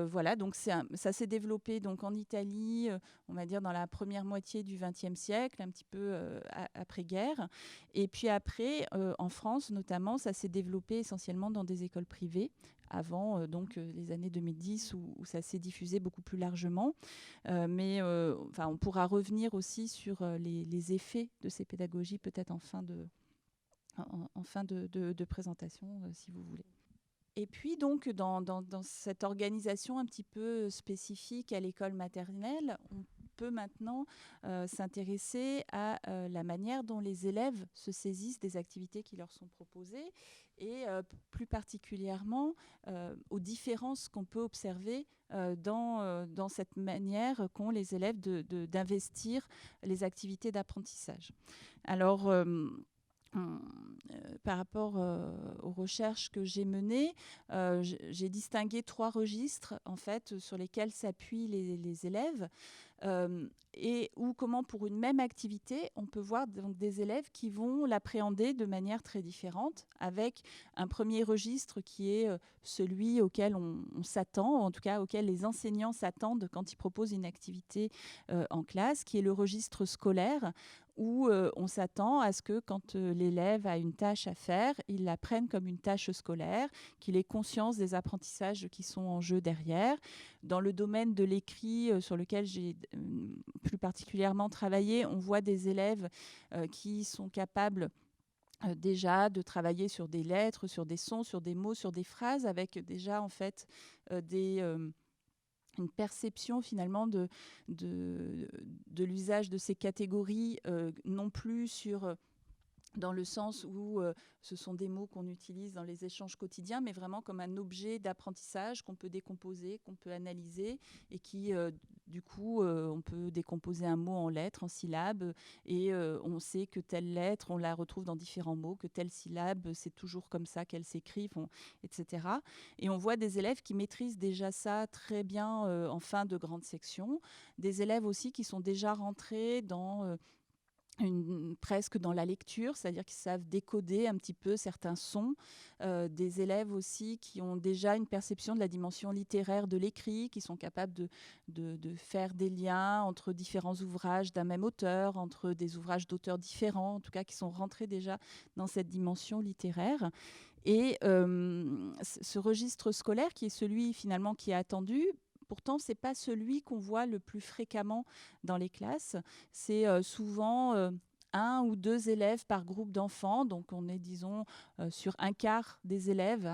voilà, donc ça s'est développé donc en Italie, on va dire dans la première moitié du XXe siècle, un petit peu après-guerre. Et puis après, en France notamment, ça s'est développé essentiellement dans des écoles privées, avant les années 2010 où ça s'est diffusé beaucoup plus largement. Mais on pourra revenir aussi sur les effets de ces pédagogies peut-être en fin de présentation, si vous voulez. Et puis donc dans cette organisation un petit peu spécifique à l'école maternelle, on peut maintenant s'intéresser à la manière dont les élèves se saisissent des activités qui leur sont proposées et plus particulièrement aux différences qu'on peut observer dans cette manière qu'ont les élèves d'investir les activités d'apprentissage. Alors, par rapport aux recherches que j'ai menées, j'ai distingué 3 registres en fait, sur lesquels s'appuient les élèves et où comment pour une même activité, on peut voir donc, des élèves qui vont l'appréhender de manière très différente, avec un premier registre qui est celui auquel on s'attend, en tout cas auquel les enseignants s'attendent quand ils proposent une activité en classe, qui est le registre scolaire, où on s'attend à ce que quand l'élève a une tâche à faire, il la prenne comme une tâche scolaire, qu'il ait conscience des apprentissages qui sont en jeu derrière. Dans le domaine de l'écrit, sur lequel j'ai plus particulièrement travaillé, on voit des élèves qui sont capables déjà de travailler sur des lettres, sur des sons, sur des mots, sur des phrases, avec déjà en fait une perception finalement de l'usage de ces catégories, non plus dans le sens où ce sont des mots qu'on utilise dans les échanges quotidiens, mais vraiment comme un objet d'apprentissage qu'on peut décomposer, qu'on peut analyser, et qui, du coup, on peut décomposer un mot en lettres, en syllabes, et on sait que telle lettre, on la retrouve dans différents mots, que telle syllabe, c'est toujours comme ça qu'elle s'écrit, etc. Et on voit des élèves qui maîtrisent déjà ça très bien en fin de grande section, des élèves aussi qui sont déjà rentrés dans presque dans la lecture, c'est-à-dire qu'ils savent décoder un petit peu certains sons. Des élèves aussi qui ont déjà une perception de la dimension littéraire de l'écrit, qui sont capables de faire des liens entre différents ouvrages d'un même auteur, entre des ouvrages d'auteurs différents, en tout cas qui sont rentrés déjà dans cette dimension littéraire. Et ce registre scolaire, qui est celui finalement qui est attendu, pourtant, ce n'est pas celui qu'on voit le plus fréquemment dans les classes. C'est souvent 1 ou 2 élèves par groupe d'enfants. Donc, on est, disons, sur un quart des élèves,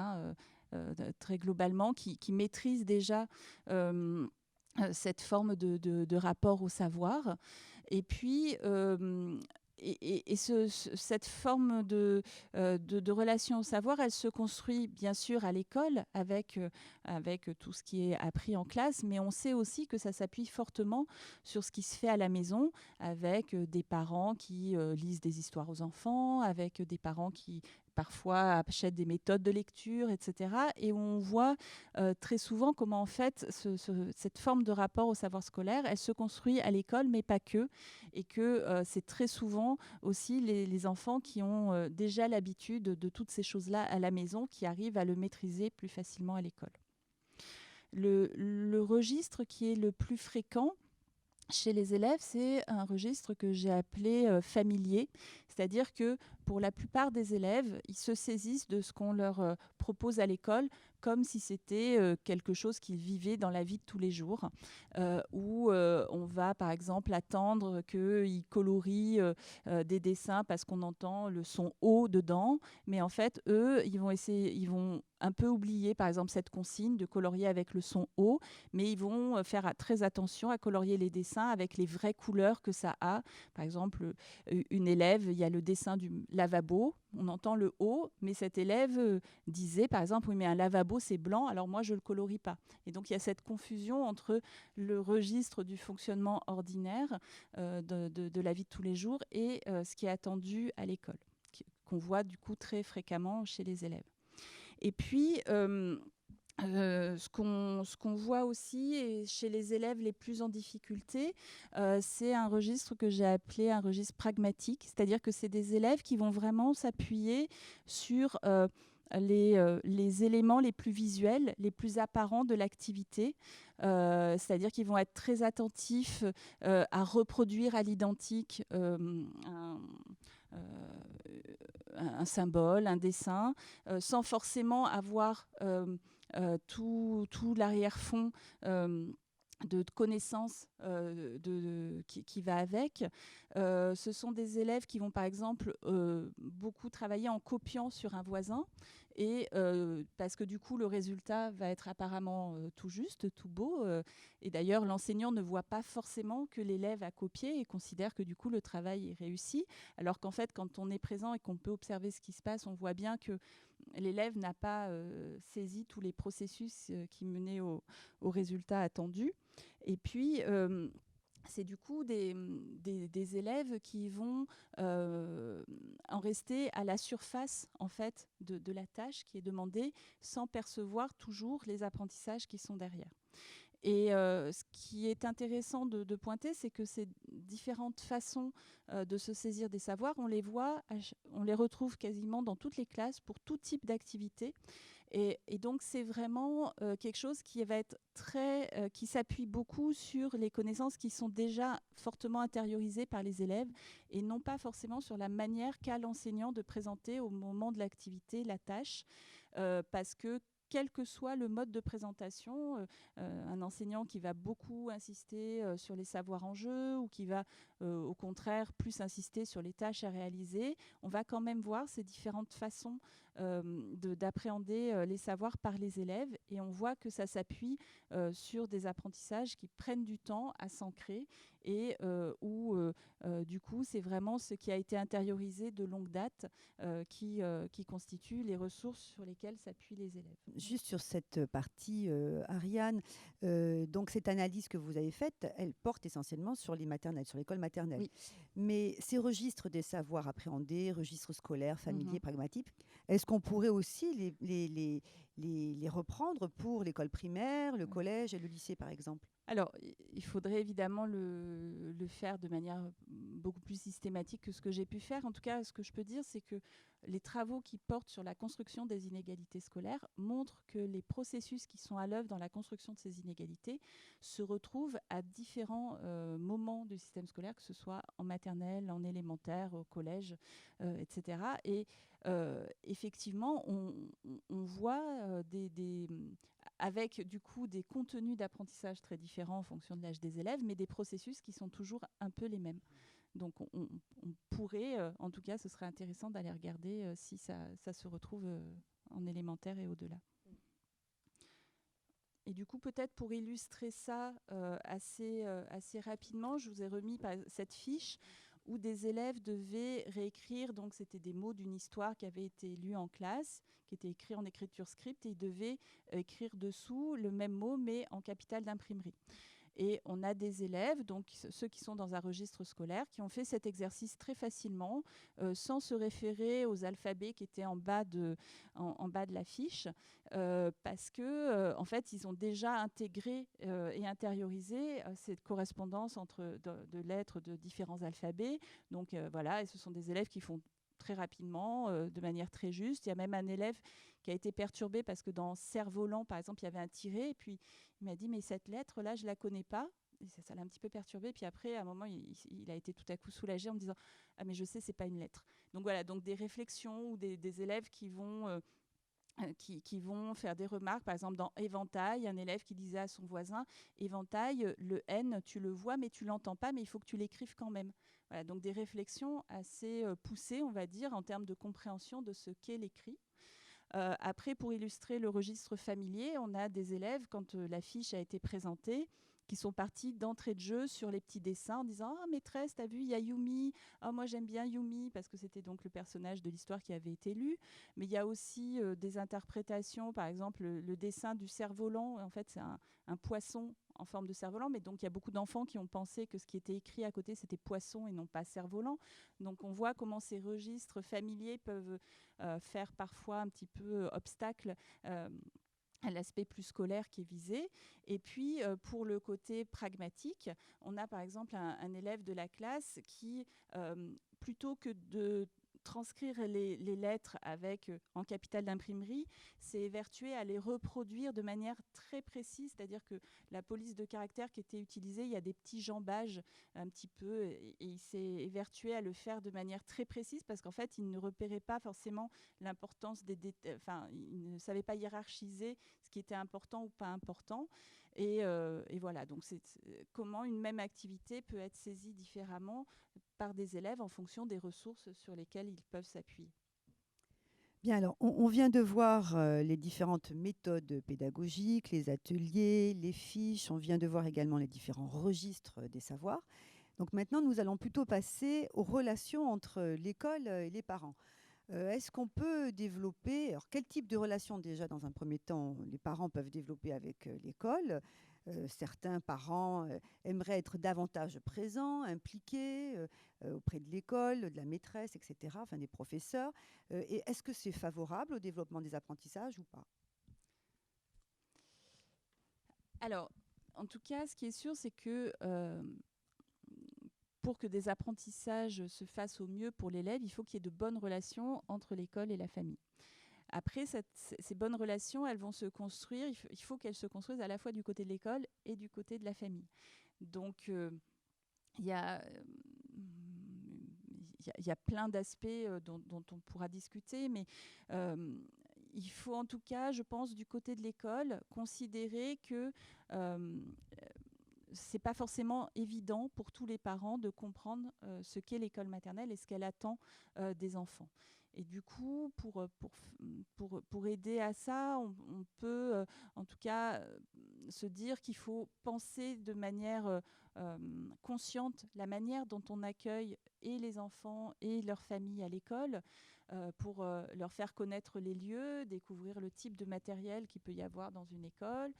très globalement, qui maîtrisent déjà cette forme de rapport au savoir. Et puis, cette forme de relation au savoir, elle se construit bien sûr à l'école avec tout ce qui est appris en classe, mais on sait aussi que ça s'appuie fortement sur ce qui se fait à la maison, avec des parents qui lisent des histoires aux enfants, avec des parents qui parfois achètent des méthodes de lecture, etc. Et on voit très souvent comment en fait cette forme de rapport au savoir scolaire, elle se construit à l'école, mais pas que, et que c'est très souvent aussi les enfants qui ont déjà l'habitude de toutes ces choses-là à la maison, qui arrivent à le maîtriser plus facilement à l'école. Le registre qui est le plus fréquent chez les élèves, c'est un registre que j'ai appelé familier, c'est-à-dire que pour la plupart des élèves, ils se saisissent de ce qu'on leur propose à l'école comme si c'était quelque chose qu'ils vivaient dans la vie de tous les jours, où on va par exemple attendre qu'ils colorient des dessins parce qu'on entend le son O dedans, mais en fait, eux, ils vont un peu oublier par exemple cette consigne de colorier avec le son O, mais ils vont faire très attention à colorier les dessins avec les vraies couleurs que ça a. Par exemple, une élève, il y a le dessin du lavabo, on entend le O, mais cette élève disait par exemple, oui mais un lavabo c'est blanc, alors moi je le colorie pas. Et donc il y a cette confusion entre le registre du fonctionnement ordinaire de la vie de tous les jours et ce qui est attendu à l'école, qu'on voit du coup très fréquemment chez les élèves. Et puis, ce qu'on voit aussi et chez les élèves les plus en difficulté, c'est un registre que j'ai appelé un registre pragmatique, c'est-à-dire que c'est des élèves qui vont vraiment s'appuyer sur les éléments les plus visuels, les plus apparents de l'activité, c'est-à-dire qu'ils vont être très attentifs à reproduire à l'identique un symbole, un dessin, sans forcément avoir tout l'arrière-fond de connaissances qui va avec. Ce sont des élèves qui vont par exemple beaucoup travailler en copiant sur un voisin, et parce que du coup le résultat va être apparemment tout juste, tout beau, et d'ailleurs l'enseignant ne voit pas forcément que l'élève a copié et considère que du coup le travail est réussi, alors qu'en fait quand on est présent et qu'on peut observer ce qui se passe, on voit bien que l'élève n'a pas saisi tous les processus qui menaient au résultat attendu. Et puis, c'est du coup des élèves qui vont en rester à la surface en fait, de la tâche qui est demandée, sans percevoir toujours les apprentissages qui sont derrière. Et ce qui est intéressant de pointer, c'est que ces différentes façons de se saisir des savoirs, on les voit, on les retrouve quasiment dans toutes les classes pour tout type d'activité. Et donc, c'est vraiment quelque chose qui va être qui s'appuie beaucoup sur les connaissances qui sont déjà fortement intériorisées par les élèves, et non pas forcément sur la manière qu'a l'enseignant de présenter au moment de l'activité la tâche, parce que quel que soit le mode de présentation, un enseignant qui va beaucoup insister sur les savoirs en jeu, ou qui va au contraire plus insister sur les tâches à réaliser, on va quand même voir ces différentes façons d'appréhender les savoirs par les élèves, et on voit que ça s'appuie sur des apprentissages qui prennent du temps à s'ancrer, et où du coup c'est vraiment ce qui a été intériorisé de longue date qui constitue les ressources sur lesquelles s'appuient les élèves. Juste sur cette partie, Ariane, donc cette analyse que vous avez faite, elle porte essentiellement sur les maternelles, sur l'école maternelle. Oui. Mais ces registres des savoirs appréhendés, registres scolaires, familiers, pragmatiques, est-ce qu'on pourrait aussi les reprendre pour l'école primaire, le collège et le lycée, par exemple ? Alors, il faudrait évidemment le faire de manière beaucoup plus systématique que ce que j'ai pu faire. En tout cas, ce que je peux dire, c'est que les travaux qui portent sur la construction des inégalités scolaires montrent que les processus qui sont à l'œuvre dans la construction de ces inégalités se retrouvent à différents moments du système scolaire, que ce soit en maternelle, en élémentaire, au collège, etc. Et effectivement, on voit avec du coup des contenus d'apprentissage très différents en fonction de l'âge des élèves, mais des processus qui sont toujours un peu les mêmes. Donc on pourrait, en tout cas ce serait intéressant d'aller regarder si ça se retrouve en élémentaire et au-delà. Et du coup, peut-être pour illustrer ça assez rapidement, je vous ai remis cette fiche où des élèves devaient réécrire, donc c'était des mots d'une histoire qui avait été lue en classe, qui était écrit en écriture script, et ils devaient écrire dessous le même mot, mais en capital d'imprimerie. Et on a des élèves, donc ceux qui sont dans un registre scolaire, qui ont fait cet exercice très facilement, sans se référer aux alphabets qui étaient en bas de la fiche, parce que en fait, ils ont déjà intégré et intériorisé cette correspondance entre de lettres de différents alphabets. Donc voilà, et ce sont des élèves qui font très rapidement, de manière très juste. Il y a même un élève qui a été perturbé parce que dans Cerf-Volant, par exemple, il y avait un tiret, et puis il m'a dit, mais cette lettre-là, je ne la connais pas. Et ça l'a un petit peu perturbé. Puis après, à un moment, il a été tout à coup soulagé en me disant, ah mais je sais, c'est pas une lettre. Donc voilà, donc des réflexions ou des élèves qui vont faire des remarques. Par exemple, dans Éventail, un élève qui disait à son voisin, Éventail, le N, tu le vois, mais tu l'entends pas, mais il faut que tu l'écrives quand même. Voilà, donc des réflexions assez poussées, on va dire, en termes de compréhension de ce qu'est l'écrit. Après, pour illustrer le registre familier, on a des élèves, quand la fiche a été présentée, qui sont partis d'entrée de jeu sur les petits dessins en disant « Ah, maîtresse, t'as vu, il y a Yumi. Ah, moi, j'aime bien Yumi », parce que c'était donc le personnage de l'histoire qui avait été lu. Mais il y a aussi des interprétations, par exemple, le dessin du cerf-volant. En fait, c'est un poisson en forme de cerf-volant, mais donc il y a beaucoup d'enfants qui ont pensé que ce qui était écrit à côté, c'était poisson et non pas cerf-volant. Donc on voit comment ces registres familiers peuvent faire parfois un petit peu obstacle à l'aspect plus scolaire qui est visé. Et puis, pour le côté pragmatique, on a par exemple un élève de la classe qui, plutôt que de transcrire les lettres en capital d'imprimerie, s'est évertué à les reproduire de manière très précise, c'est-à-dire que la police de caractère qui était utilisée, il y a des petits jambages un petit peu, et il s'est évertué à le faire de manière très précise, parce qu'en fait, il ne repérait pas forcément l'importance des détails, enfin, il ne savait pas hiérarchiser ce qui était important ou pas important. Et voilà, donc c'est comment une même activité peut être saisie différemment par des élèves en fonction des ressources sur lesquelles ils peuvent s'appuyer. Bien, alors, on vient de voir les différentes méthodes pédagogiques, les ateliers, les fiches. On vient de voir également les différents registres des savoirs. Donc maintenant, nous allons plutôt passer aux relations entre l'école et les parents. Est-ce qu'on peut développer, alors quel type de relation déjà dans un premier temps les parents peuvent développer avec l'école? Certains parents aimeraient être davantage présents, impliqués auprès de l'école, de la maîtresse, etc., enfin des professeurs. Et est-ce que c'est favorable au développement des apprentissages ou pas? Alors, en tout cas, ce qui est sûr, c'est que pour que des apprentissages se fassent au mieux pour l'élève, il faut qu'il y ait de bonnes relations entre l'école et la famille. Après, ces bonnes relations, elles vont se construire, il faut qu'elles se construisent à la fois du côté de l'école et du côté de la famille. Donc, il y a, il y a plein d'aspects dont on pourra discuter, mais il faut en tout cas, je pense, du côté de l'école, considérer que c'est pas forcément évident pour tous les parents de comprendre ce qu'est l'école maternelle et ce qu'elle attend des enfants. Et du coup, pour aider à ça, on peut en tout cas se dire qu'il faut penser de manière consciente la manière dont on accueille et les enfants et leurs familles à l'école, pour leur faire connaître les lieux, découvrir le type de matériel qu'il peut y avoir dans une école,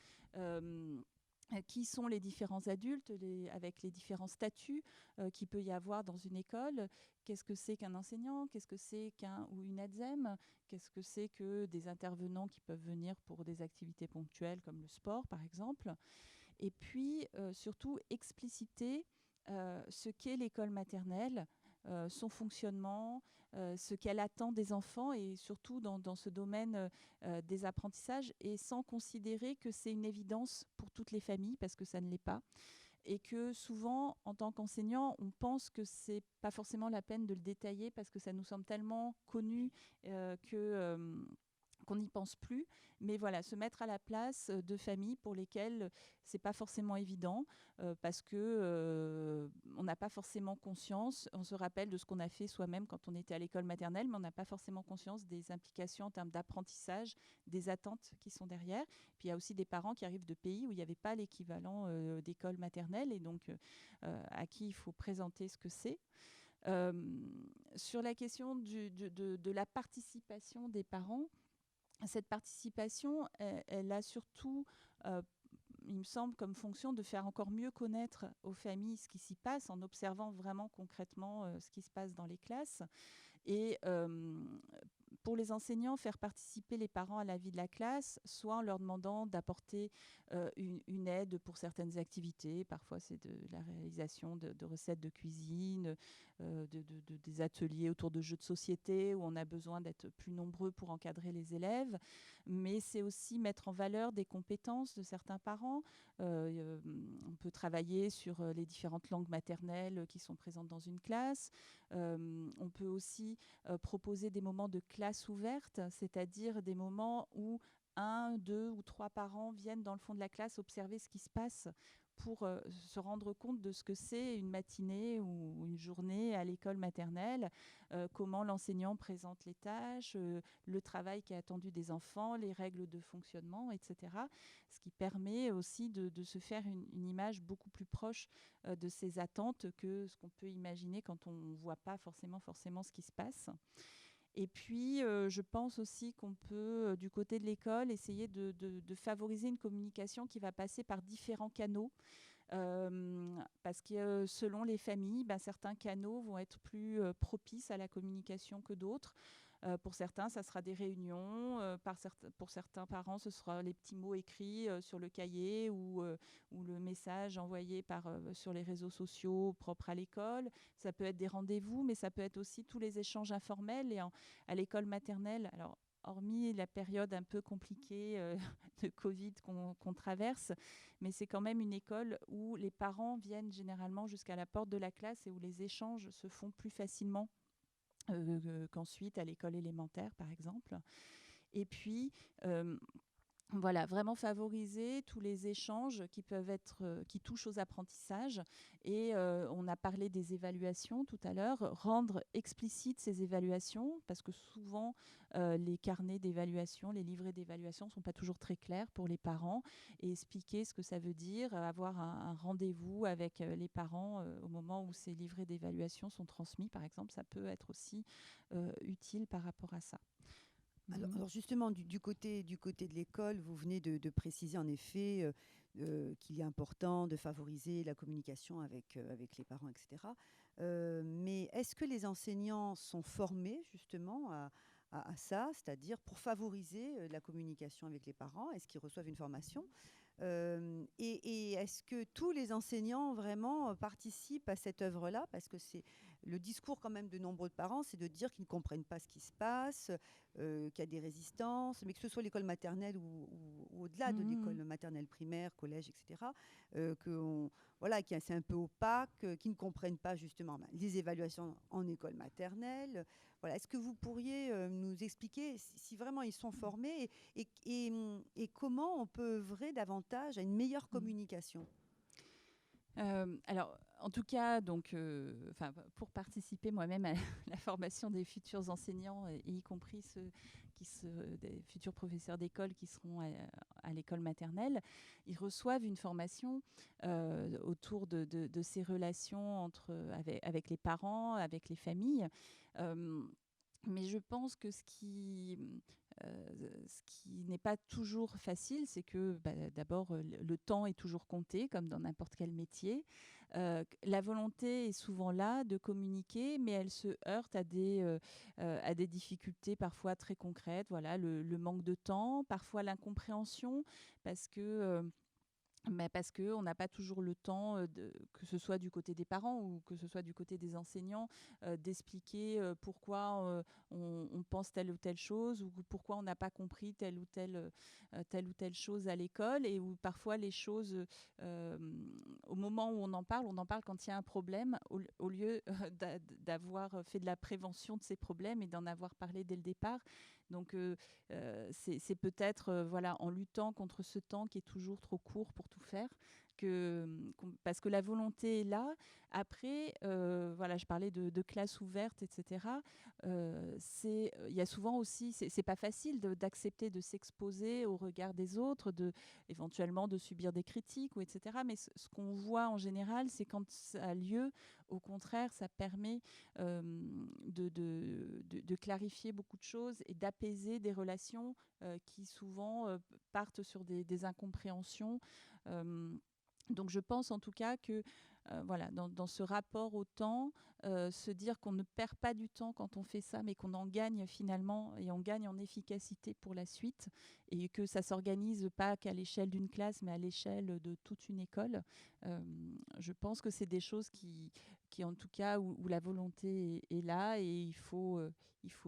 qui sont les différents adultes avec les différents statuts qu'il peut y avoir dans une école. Qu'est-ce que c'est qu'un enseignant? Qu'est-ce que c'est qu'un ou une ADSEM? Qu'est-ce que c'est que des intervenants qui peuvent venir pour des activités ponctuelles comme le sport, par exemple? Et puis, surtout, expliciter ce qu'est l'école maternelle, son fonctionnement, ce qu'elle attend des enfants, et surtout dans ce domaine des apprentissages, et sans considérer que c'est une évidence pour toutes les familles, parce que ça ne l'est pas. Et que souvent, en tant qu'enseignant, on pense que c'est pas forcément la peine de le détailler parce que ça nous semble tellement connu qu'on n'y pense plus. Mais voilà, se mettre à la place de familles pour lesquelles c'est pas forcément évident, parce que on n'a pas forcément conscience. On se rappelle de ce qu'on a fait soi-même quand on était à l'école maternelle, mais on n'a pas forcément conscience des implications en termes d'apprentissage, des attentes qui sont derrière. Puis il y a aussi des parents qui arrivent de pays où il n'y avait pas l'équivalent d'école maternelle, et donc à qui il faut présenter ce que c'est. Euh, sur la question de la participation des parents, cette participation, elle a surtout, il me semble, comme fonction de faire encore mieux connaître aux familles ce qui s'y passe en observant vraiment concrètement ce qui se passe dans les classes. Et pour les enseignants, faire participer les parents à la vie de la classe, soit en leur demandant d'apporter une aide pour certaines activités, parfois c'est de la réalisation de recettes de cuisine, des ateliers autour de jeux de société où on a besoin d'être plus nombreux pour encadrer les élèves, mais c'est aussi mettre en valeur des compétences de certains parents. On peut travailler sur les différentes langues maternelles qui sont présentes dans une classe. On peut aussi proposer des moments de classe ouverte, c'est-à-dire des moments où un, deux ou trois parents viennent dans le fond de la classe observer ce qui se passe pour se rendre compte de ce que c'est une matinée ou une journée à l'école maternelle, comment l'enseignant présente les tâches, le travail qui est attendu des enfants, les règles de fonctionnement, etc. Ce qui permet aussi de se faire une image beaucoup plus proche de ces attentes que ce qu'on peut imaginer quand on ne voit pas forcément ce qui se passe. Et puis, je pense aussi qu'on peut, du côté de l'école, essayer de favoriser une communication qui va passer par différents canaux. Parce que selon les familles, certains canaux vont être plus propices à la communication que d'autres. Pour certains, ça sera des réunions. Pour certains parents, ce sera les petits mots écrits sur le cahier ou le message envoyé sur les réseaux sociaux propres à l'école. Ça peut être des rendez-vous, mais ça peut être aussi tous les échanges informels. À l'école maternelle, alors hormis la période un peu compliquée de Covid qu'on traverse, mais c'est quand même une école où les parents viennent généralement jusqu'à la porte de la classe et où les échanges se font plus facilement qu'ensuite à l'école élémentaire, par exemple. Et puis, voilà, vraiment favoriser tous les échanges qui peuvent être, qui touchent aux apprentissages. Et on a parlé des évaluations tout à l'heure, rendre explicites ces évaluations, parce que souvent les carnets d'évaluation, les livrets d'évaluation ne sont pas toujours très clairs pour les parents, et expliquer ce que ça veut dire, avoir un rendez-vous avec les parents au moment où ces livrets d'évaluation sont transmis, par exemple, ça peut être aussi utile par rapport à ça. Alors justement, du côté de l'école, vous venez de préciser en effet qu'il est important de favoriser la communication avec les parents, etc. Mais est-ce que les enseignants sont formés justement à ça, c'est-à-dire pour favoriser la communication avec les parents? Est-ce qu'ils reçoivent une formation? Et est-ce que tous les enseignants vraiment participent à cette œuvre-là? Parce que c'est le discours quand même de nombreux parents, c'est de dire qu'ils ne comprennent pas ce qui se passe, qu'il y a des résistances, mais que ce soit l'école maternelle ou au-delà de l'école maternelle primaire, collège, etc., voilà, c'est un peu opaque, qu'ils ne comprennent pas justement les évaluations en école maternelle. Voilà. Est-ce que vous pourriez nous expliquer si vraiment ils sont formés et comment on peut œuvrer davantage à une meilleure communication? Alors, en tout cas, donc, pour participer moi-même à la formation des futurs enseignants, et y compris des futurs professeurs d'école qui seront à l'école maternelle, ils reçoivent une formation autour de ces relations avec les parents, avec les familles. Mais je pense que ce qui n'est pas toujours facile, c'est que d'abord, le temps est toujours compté, comme dans n'importe quel métier. La volonté est souvent là de communiquer, mais elle se heurte à des difficultés parfois très concrètes. Voilà, le manque de temps, parfois l'incompréhension, parce que mais parce qu'on n'a pas toujours le temps, que ce soit du côté des parents ou que ce soit du côté des enseignants, d'expliquer pourquoi on pense telle ou telle chose ou pourquoi on n'a pas compris telle ou telle chose à l'école, et où parfois les choses, au moment où on en parle quand il y a un problème, au lieu d'avoir fait de la prévention de ces problèmes et d'en avoir parlé dès le départ. Donc, c'est peut-être voilà, en luttant contre ce temps qui est toujours trop court pour tout faire, parce que la volonté est là. Après, voilà, je parlais de classes ouvertes, etc. Il y a souvent aussi, c'est pas facile d'accepter de s'exposer au regard des autres, éventuellement de subir des critiques, etc. Mais ce qu'on voit en général, c'est quand ça a lieu, au contraire, ça permet de clarifier beaucoup de choses et d'apaiser des relations qui souvent partent sur des incompréhensions. Donc je pense en tout cas que voilà, dans ce rapport au temps, se dire qu'on ne perd pas du temps quand on fait ça, mais qu'on en gagne finalement, et on gagne en efficacité pour la suite, et que ça s'organise pas qu'à l'échelle d'une classe, mais à l'échelle de toute une école. Je pense que c'est des choses qui en tout cas, où la volonté est là, et il faut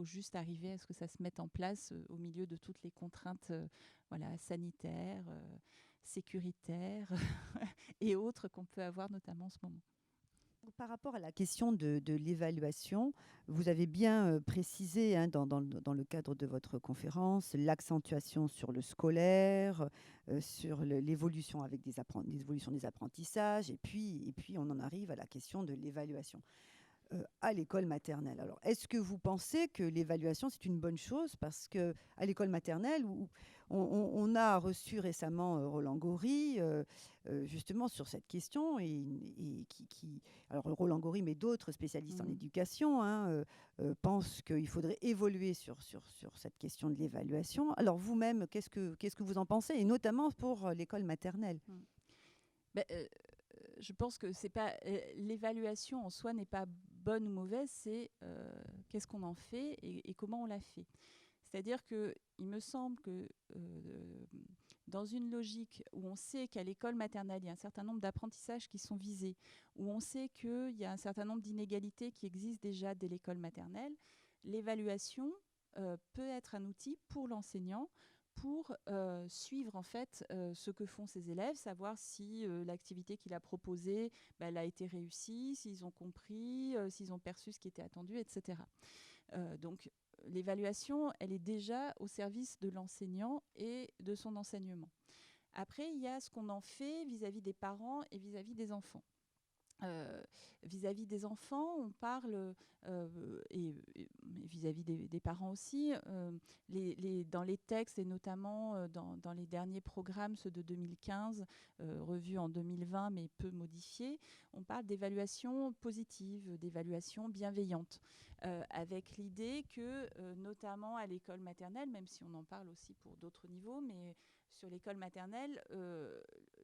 juste arriver à ce que ça se mette en place au milieu de toutes les contraintes voilà, sanitaires, sécuritaires et autres qu'on peut avoir notamment en ce moment. Par rapport à la question de l'évaluation, vous avez bien précisé hein, dans le cadre de votre conférence l'accentuation sur le scolaire, sur l'évolution avec l'évolution des apprentissages, et puis on en arrive à la question de l'évaluation à l'école maternelle. Alors, est-ce que vous pensez que l'évaluation, c'est une bonne chose? Parce qu'à l'école maternelle, où on a reçu récemment Roland Gori, justement sur cette question, alors Roland Gori, mais d'autres spécialistes en éducation, hein, pensent qu'il faudrait évoluer sur cette question de l'évaluation. Alors, vous-même, qu'est-ce que vous en pensez? Et notamment pour l'école maternelle. Ben, je pense que c'est pas l'évaluation en soi n'est pas bonne ou mauvaise, c'est qu'est-ce qu'on en fait et comment on la fait. C'est-à-dire que il me semble que dans une logique où on sait qu'à l'école maternelle, il y a un certain nombre d'apprentissages qui sont visés, où on sait qu'il y a un certain nombre d'inégalités qui existent déjà dès l'école maternelle, l'évaluation peut être un outil pour l'enseignant pour suivre en fait ce que font ses élèves, savoir si l'activité qu'il a proposée elle a été réussie, s'ils ont compris, s'ils ont perçu ce qui était attendu, etc. Donc l'évaluation, elle est déjà au service de l'enseignant et de son enseignement. Après, il y a ce qu'on en fait vis-à-vis des parents et vis-à-vis des enfants. Vis-à-vis des enfants, on parle, et vis-à-vis des parents aussi, dans les textes et notamment dans les derniers programmes, ceux de 2015, revus en 2020 mais peu modifiés, on parle d'évaluation positive, d'évaluation bienveillante, avec l'idée que, notamment à l'école maternelle, même si on en parle aussi pour d'autres niveaux, mais sur l'école maternelle,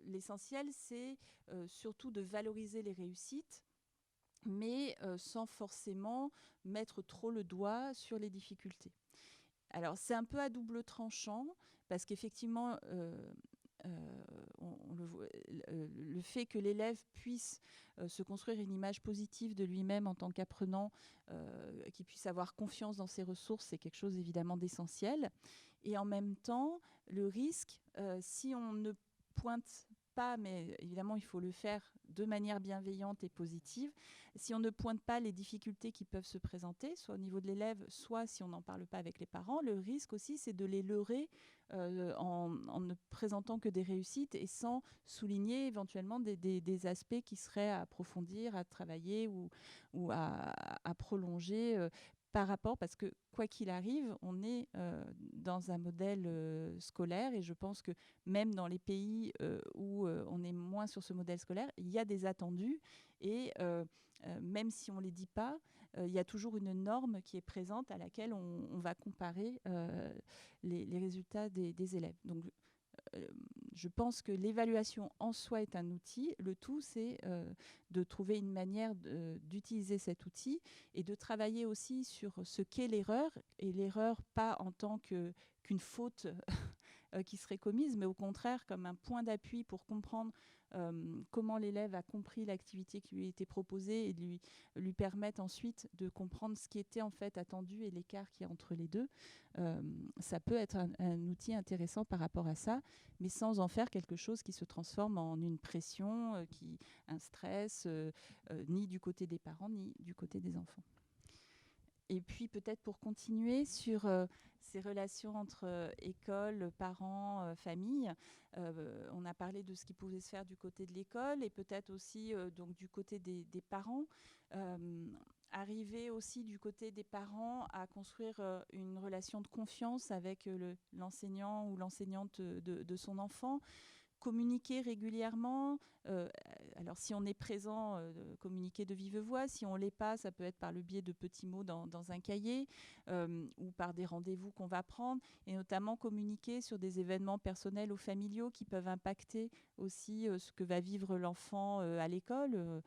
l'essentiel, c'est surtout de valoriser les réussites, mais sans forcément mettre trop le doigt sur les difficultés. Alors, c'est un peu à double tranchant, parce qu'effectivement, le fait que l'élève puisse se construire une image positive de lui-même en tant qu'apprenant, qu'il puisse avoir confiance dans ses ressources, c'est quelque chose évidemment d'essentiel. Et en même temps, le risque, si on ne pointe pas, mais évidemment il faut le faire de manière bienveillante et positive, si on ne pointe pas les difficultés qui peuvent se présenter, soit au niveau de l'élève, soit si on n'en parle pas avec les parents, le risque aussi c'est de les leurrer en ne présentant que des réussites et sans souligner éventuellement des aspects qui seraient à approfondir, à travailler ou à prolonger par rapport, parce que quoi qu'il arrive, on est dans un modèle scolaire, et je pense que même dans les pays où on est moins sur ce modèle scolaire, il y a des attendus, et même si on ne les dit pas, il y a toujours une norme qui est présente à laquelle on va comparer les résultats des élèves. Donc, je pense que l'évaluation en soi est un outil. Le tout, c'est de trouver une manière d'utiliser cet outil et de travailler aussi sur ce qu'est l'erreur, et l'erreur pas en tant qu'une faute qui serait commise, mais au contraire comme un point d'appui pour comprendre comment l'élève a compris l'activité qui lui a été proposée, et lui permettre ensuite de comprendre ce qui était en fait attendu et l'écart qu'il y a entre les deux. Ça peut être un outil intéressant par rapport à ça, mais sans en faire quelque chose qui se transforme en une pression, un stress, ni du côté des parents, ni du côté des enfants. Et puis peut-être pour continuer sur ces relations entre école, parents, famille, on a parlé de ce qui pouvait se faire du côté de l'école et peut-être aussi donc du côté des parents. Arriver aussi du côté des parents à construire une relation de confiance avec l'enseignant ou l'enseignante de son enfant, communiquer régulièrement. Alors si on est présent, communiquer de vive voix. Si on ne l'est pas, ça peut être par le biais de petits mots dans un cahier ou par des rendez-vous qu'on va prendre. Et notamment communiquer sur des événements personnels ou familiaux qui peuvent impacter aussi ce que va vivre l'enfant à l'école.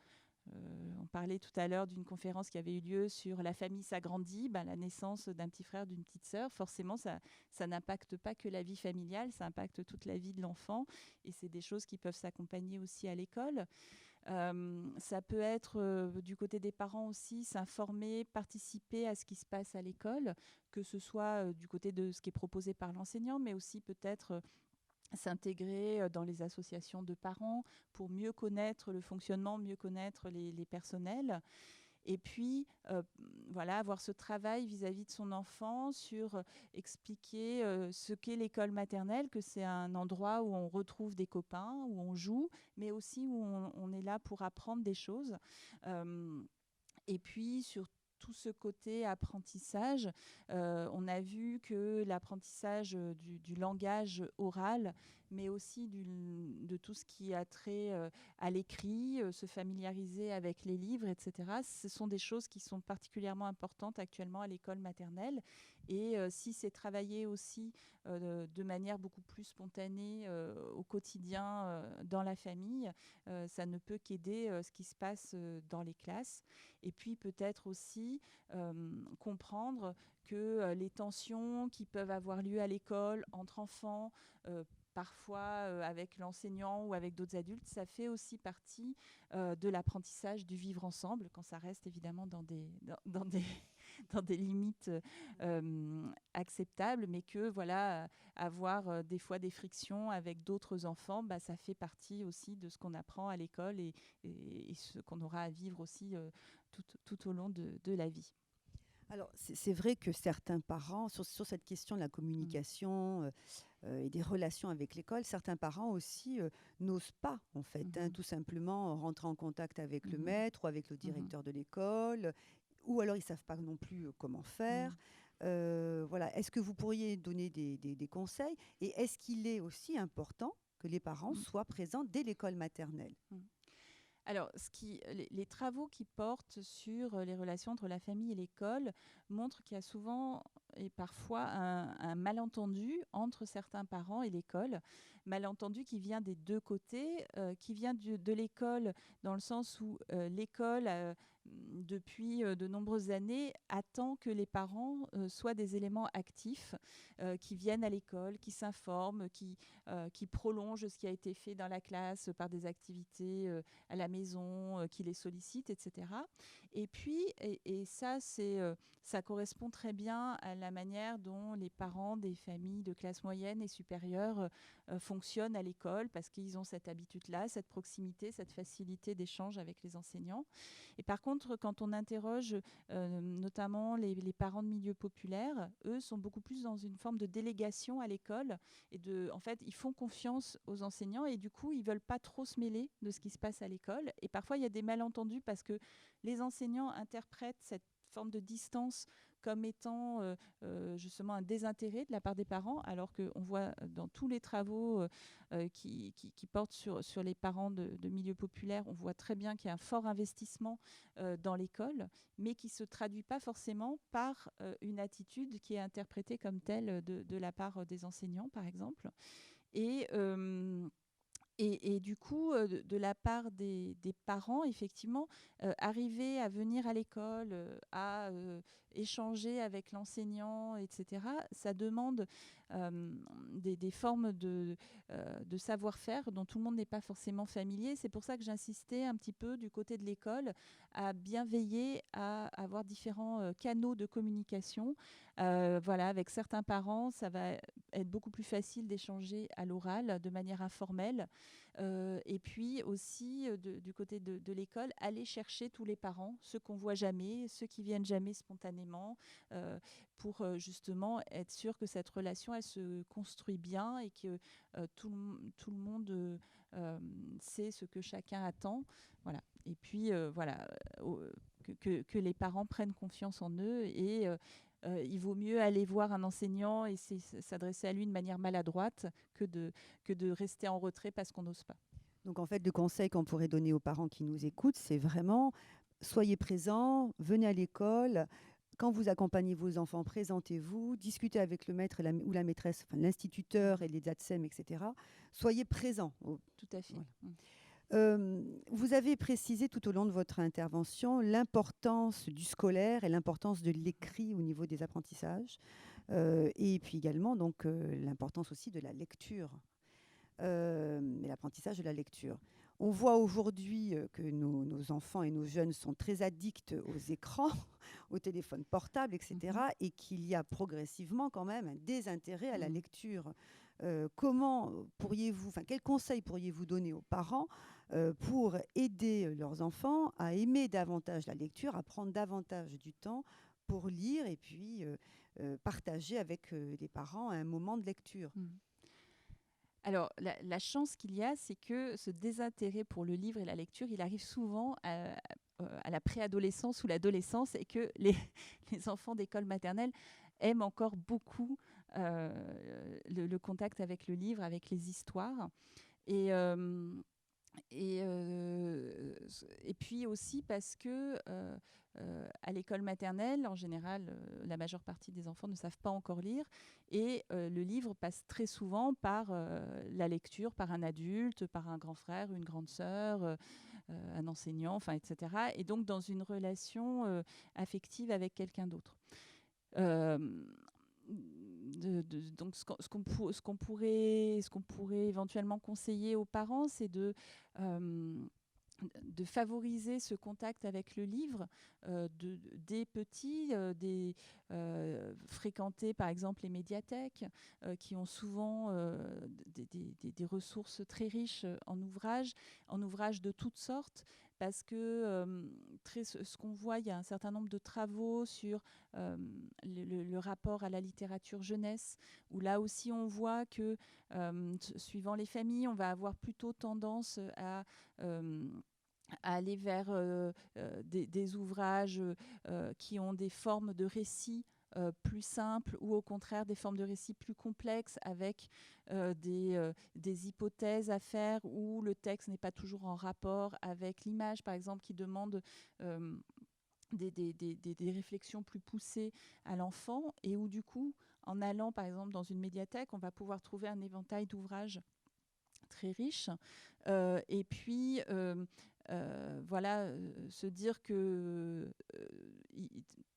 On parlait tout à l'heure d'une conférence qui avait eu lieu sur la famille s'agrandit, la naissance d'un petit frère, d'une petite sœur. Forcément, ça n'impacte pas que la vie familiale, ça impacte toute la vie de l'enfant. Et c'est des choses qui peuvent s'accompagner aussi à l'école. Ça peut être du côté des parents aussi, s'informer, participer à ce qui se passe à l'école, que ce soit du côté de ce qui est proposé par l'enseignant, mais aussi peut-être s'intégrer dans les associations de parents pour mieux connaître le fonctionnement, mieux connaître les personnels. Et puis, voilà, avoir ce travail vis-à-vis de son enfant sur expliquer ce qu'est l'école maternelle, que c'est un endroit où on retrouve des copains, où on joue, mais aussi où on est là pour apprendre des choses. Et puis, sur tout ce côté apprentissage, on a vu que l'apprentissage du langage oral, mais aussi de tout ce qui a trait à l'écrit, se familiariser avec les livres, etc. Ce sont des choses qui sont particulièrement importantes actuellement à l'école maternelle. Et si c'est travaillé aussi de manière beaucoup plus spontanée au quotidien dans la famille, ça ne peut qu'aider ce qui se passe dans les classes. Et puis peut-être aussi comprendre que les tensions qui peuvent avoir lieu à l'école entre enfants, parfois avec l'enseignant ou avec d'autres adultes, ça fait aussi partie de l'apprentissage du vivre ensemble, quand ça reste évidemment dans des, dans des limites acceptables, mais que voilà, avoir des fois des frictions avec d'autres enfants, ça fait partie aussi de ce qu'on apprend à l'école et ce qu'on aura à vivre aussi tout au long de la vie. Alors, c'est vrai que certains parents, sur cette question de la communication et des relations avec l'école, certains parents aussi n'osent pas, en fait, tout simplement rentrer en contact avec le maître ou avec le directeur de l'école, ou alors ils ne savent pas non plus comment faire. Voilà. Est-ce que vous pourriez donner des conseils? Et est-ce qu'il est aussi important que les parents soient présents dès l'école maternelle? Alors, les travaux qui portent sur les relations entre la famille et l'école montrent qu'il y a souvent et parfois un malentendu entre certains parents et l'école. Malentendu qui vient des deux côtés, qui vient de l'école dans le sens où l'école, depuis de nombreuses années, attend que les parents soient des éléments actifs, qui viennent à l'école, qui s'informent, qui prolongent ce qui a été fait dans la classe par des activités à la maison, qui les sollicitent, etc. Et puis, et ça, ça correspond très bien à la manière dont les parents des familles de classe moyenne et supérieure fonctionnent à l'école, parce qu'ils ont cette habitude-là, cette proximité, cette facilité d'échange avec les enseignants. Et par contre, quand on interroge notamment les parents de milieux populaires, eux sont beaucoup plus dans une forme de délégation à l'école et en fait, ils font confiance aux enseignants et du coup, ils veulent pas trop se mêler de ce qui se passe à l'école. Et parfois, il y a des malentendus parce que les enseignants interprètent cette forme de distance comme étant justement un désintérêt de la part des parents, alors qu'on voit dans tous les travaux qui portent sur les parents de milieux populaires, on voit très bien qu'il y a un fort investissement dans l'école, mais qui ne se traduit pas forcément par une attitude qui est interprétée comme telle de la part des enseignants, par exemple. Et du coup, de la part des parents, effectivement, arriver à venir à l'école, à échanger avec l'enseignant, etc., ça demande des formes de savoir-faire dont tout le monde n'est pas forcément familier. C'est pour ça que j'insistais un petit peu du côté de l'école à bien veiller à avoir différents canaux de communication. Voilà, avec certains parents, ça va être beaucoup plus facile d'échanger à l'oral de manière informelle. Et puis aussi, du côté de l'école, aller chercher tous les parents, ceux qu'on voit jamais, ceux qui viennent jamais spontanément, pour justement être sûr que cette relation, elle se construit bien et que tout le monde sait ce que chacun attend. Voilà. Et puis, voilà, que les parents prennent confiance en eux et il vaut mieux aller voir un enseignant et s'adresser à lui de manière maladroite que de rester en retrait parce qu'on n'ose pas. Donc en fait, le conseil qu'on pourrait donner aux parents qui nous écoutent, c'est vraiment soyez présents, venez à l'école. Quand vous accompagnez vos enfants, présentez-vous, discutez avec le maître ou la maîtresse, enfin, l'instituteur et les ATSEM, etc. Soyez présents. Tout à fait. Voilà. Vous avez précisé tout au long de votre intervention l'importance du scolaire et l'importance de l'écrit au niveau des apprentissages, et puis également donc l'importance aussi de la lecture et l'apprentissage de la lecture. On voit aujourd'hui que nos enfants et nos jeunes sont très addicts aux écrans, aux téléphones portables, etc., et qu'il y a progressivement quand même un désintérêt à la lecture. Comment pourriez-vous, quels conseils pourriez-vous donner aux parents pour aider leurs enfants à aimer davantage la lecture, à prendre davantage du temps pour lire et puis partager avec les parents un moment de lecture? Alors, la chance qu'il y a, c'est que ce désintérêt pour le livre et la lecture, il arrive souvent à la préadolescence ou l'adolescence et que les enfants d'école maternelle aiment encore beaucoup le contact avec le livre, avec les histoires. Et, et puis aussi parce que à l'école maternelle, en général, la majeure partie des enfants ne savent pas encore lire et le livre passe très souvent par la lecture, par un adulte, par un grand frère, une grande sœur, un enseignant, etc. Et donc dans une relation affective avec quelqu'un d'autre. Donc ce qu'on pourrait éventuellement conseiller aux parents, c'est de favoriser ce contact avec le livre des petits, fréquenter par exemple les médiathèques qui ont souvent des ressources très riches en ouvrages de toutes sortes, parce que ce qu'on voit, il y a un certain nombre de travaux sur le rapport à la littérature jeunesse, où là aussi on voit que suivant les familles, on va avoir plutôt tendance à aller vers des ouvrages qui ont des formes de récits plus simples, ou au contraire des formes de récits plus complexes avec des hypothèses à faire où le texte n'est pas toujours en rapport avec l'image, par exemple, qui demande des réflexions plus poussées à l'enfant, et où du coup, en allant par exemple dans une médiathèque, on va pouvoir trouver un éventail d'ouvrages très riches. Et puis voilà, se dire que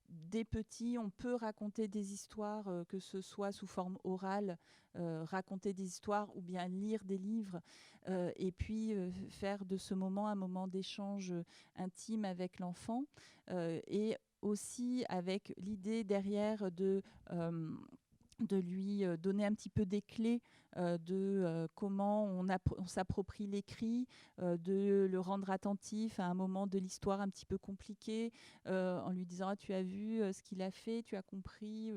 dès petit, on peut raconter des histoires, que ce soit sous forme orale, raconter des histoires ou bien lire des livres, et puis faire de ce moment un moment d'échange intime avec l'enfant, et aussi avec l'idée derrière de lui donner un petit peu des clés de comment on s'approprie l'écrit, de le rendre attentif à un moment de l'histoire un petit peu compliqué, en lui disant tu as vu ce qu'il a fait, tu as compris,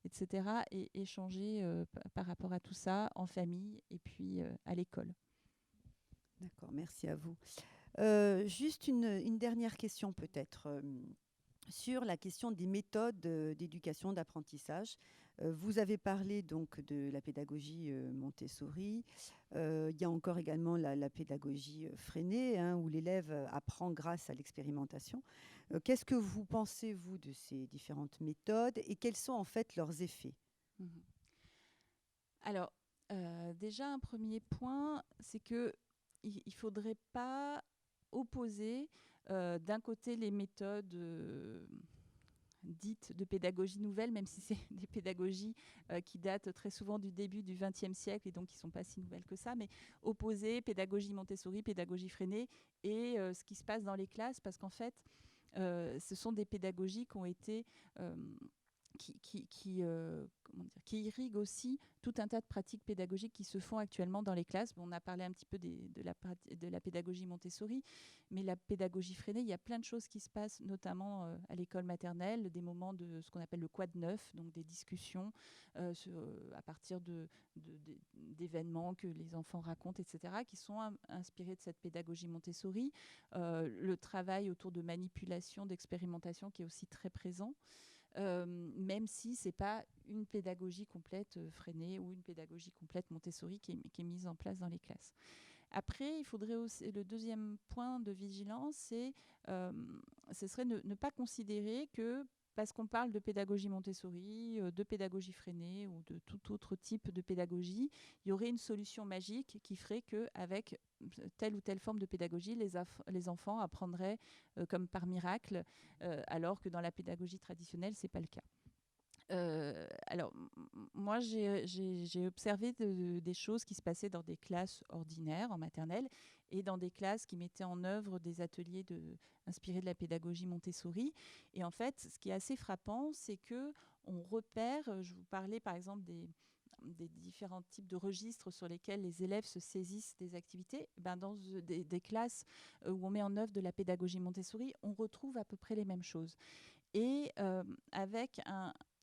etc. Et échanger par rapport à tout ça en famille et puis à l'école. D'accord, merci à vous. Juste une dernière question peut-être sur la question des méthodes d'éducation, d'apprentissage. Vous avez parlé donc de la pédagogie Montessori. Il y a encore également la pédagogie freinée, où l'élève apprend grâce à l'expérimentation. Qu'est-ce que vous pensez, vous, de ces différentes méthodes et quels sont en fait leurs effets? Alors, déjà, un premier point, c'est qu'il ne faudrait pas opposer d'un côté les méthodes dites de pédagogie nouvelle, même si c'est des pédagogies qui datent très souvent du début du XXe siècle et donc qui ne sont pas si nouvelles que ça, mais opposer pédagogie Montessori, pédagogie freinée et ce qui se passe dans les classes, parce qu'en fait, ce sont des pédagogies qui ont été... qui irrigue aussi tout un tas de pratiques pédagogiques qui se font actuellement dans les classes. Bon, on a parlé un petit peu de la pédagogie Montessori, mais la pédagogie freinée, il y a plein de choses qui se passent, notamment à l'école maternelle, des moments de ce qu'on appelle le quad neuf, donc des discussions à partir d'événements que les enfants racontent, etc., qui sont inspirés de cette pédagogie Montessori. Le travail autour de manipulation, d'expérimentation qui est aussi très présent. Même si ce n'est pas une pédagogie complète freinée ou une pédagogie complète Montessori qui est mise en place dans les classes. Après, il faudrait aussi, le deuxième point de vigilance, ce serait ne pas considérer que parce qu'on parle de pédagogie Montessori, de pédagogie freinée ou de tout autre type de pédagogie, il y aurait une solution magique qui ferait qu'avec telle ou telle forme de pédagogie, les enfants apprendraient comme par miracle, alors que dans la pédagogie traditionnelle, ce n'est pas le cas. Alors, moi, j'ai observé des choses qui se passaient dans des classes ordinaires en maternelle et dans des classes qui mettaient en œuvre des ateliers inspirés de la pédagogie Montessori. Et en fait, ce qui est assez frappant, c'est que on repère, je vous parlais par exemple des différents types de registres sur lesquels les élèves se saisissent des activités, dans des classes où on met en œuvre de la pédagogie Montessori, on retrouve à peu près les mêmes choses. Et avec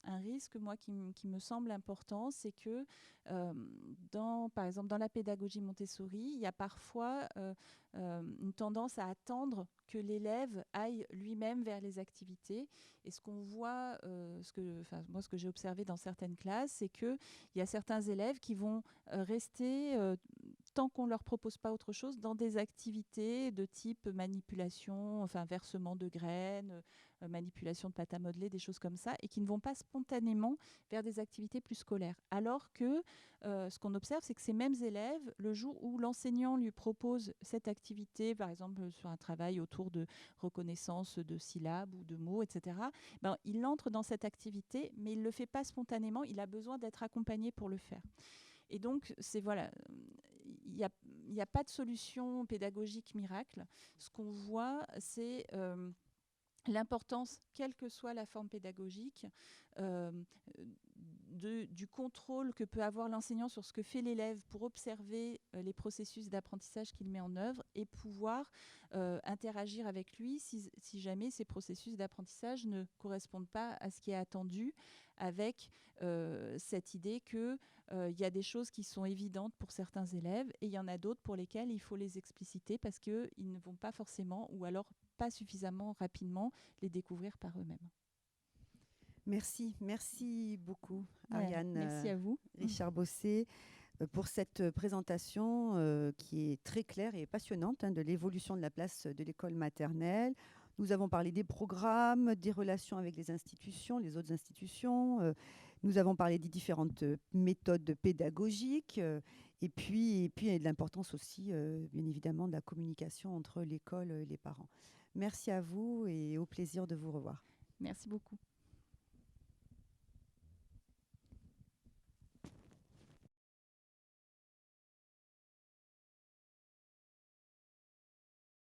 un risque, moi, qui me semble important, c'est que, par exemple, dans la pédagogie Montessori, il y a parfois une tendance à attendre que l'élève aille lui-même vers les activités. Et ce qu'on voit, ce que j'ai observé dans certaines classes, c'est qu'il y a certains élèves qui vont rester tant qu'on ne leur propose pas autre chose, dans des activités de type manipulation, enfin versement de graines, manipulation de pâte à modeler, des choses comme ça, et qui ne vont pas spontanément vers des activités plus scolaires. Alors que ce qu'on observe, c'est que ces mêmes élèves, le jour où l'enseignant lui propose cette activité, par exemple sur un travail autour de reconnaissance de syllabes ou de mots, etc., il entre dans cette activité, mais il ne le fait pas spontanément, il a besoin d'être accompagné pour le faire. Et donc, il n'y a pas de solution pédagogique miracle. Ce qu'on voit, c'est l'importance, quelle que soit la forme pédagogique, du contrôle que peut avoir l'enseignant sur ce que fait l'élève pour observer les processus d'apprentissage qu'il met en œuvre et pouvoir interagir avec lui si jamais ces processus d'apprentissage ne correspondent pas à ce qui est attendu, avec cette idée qu'il y a des choses qui sont évidentes pour certains élèves et il y en a d'autres pour lesquelles il faut les expliciter parce qu'ils ne vont pas forcément ou alors pas suffisamment rapidement les découvrir par eux-mêmes. Merci beaucoup, Ariane. Merci à vous. Richard Bossé, pour cette présentation qui est très claire et passionnante de l'évolution de la place de l'école maternelle. Nous avons parlé des programmes, des relations avec les institutions, les autres institutions. Nous avons parlé des différentes méthodes pédagogiques et puis de l'importance aussi, bien évidemment, de la communication entre l'école et les parents. Merci à vous et au plaisir de vous revoir. Merci beaucoup.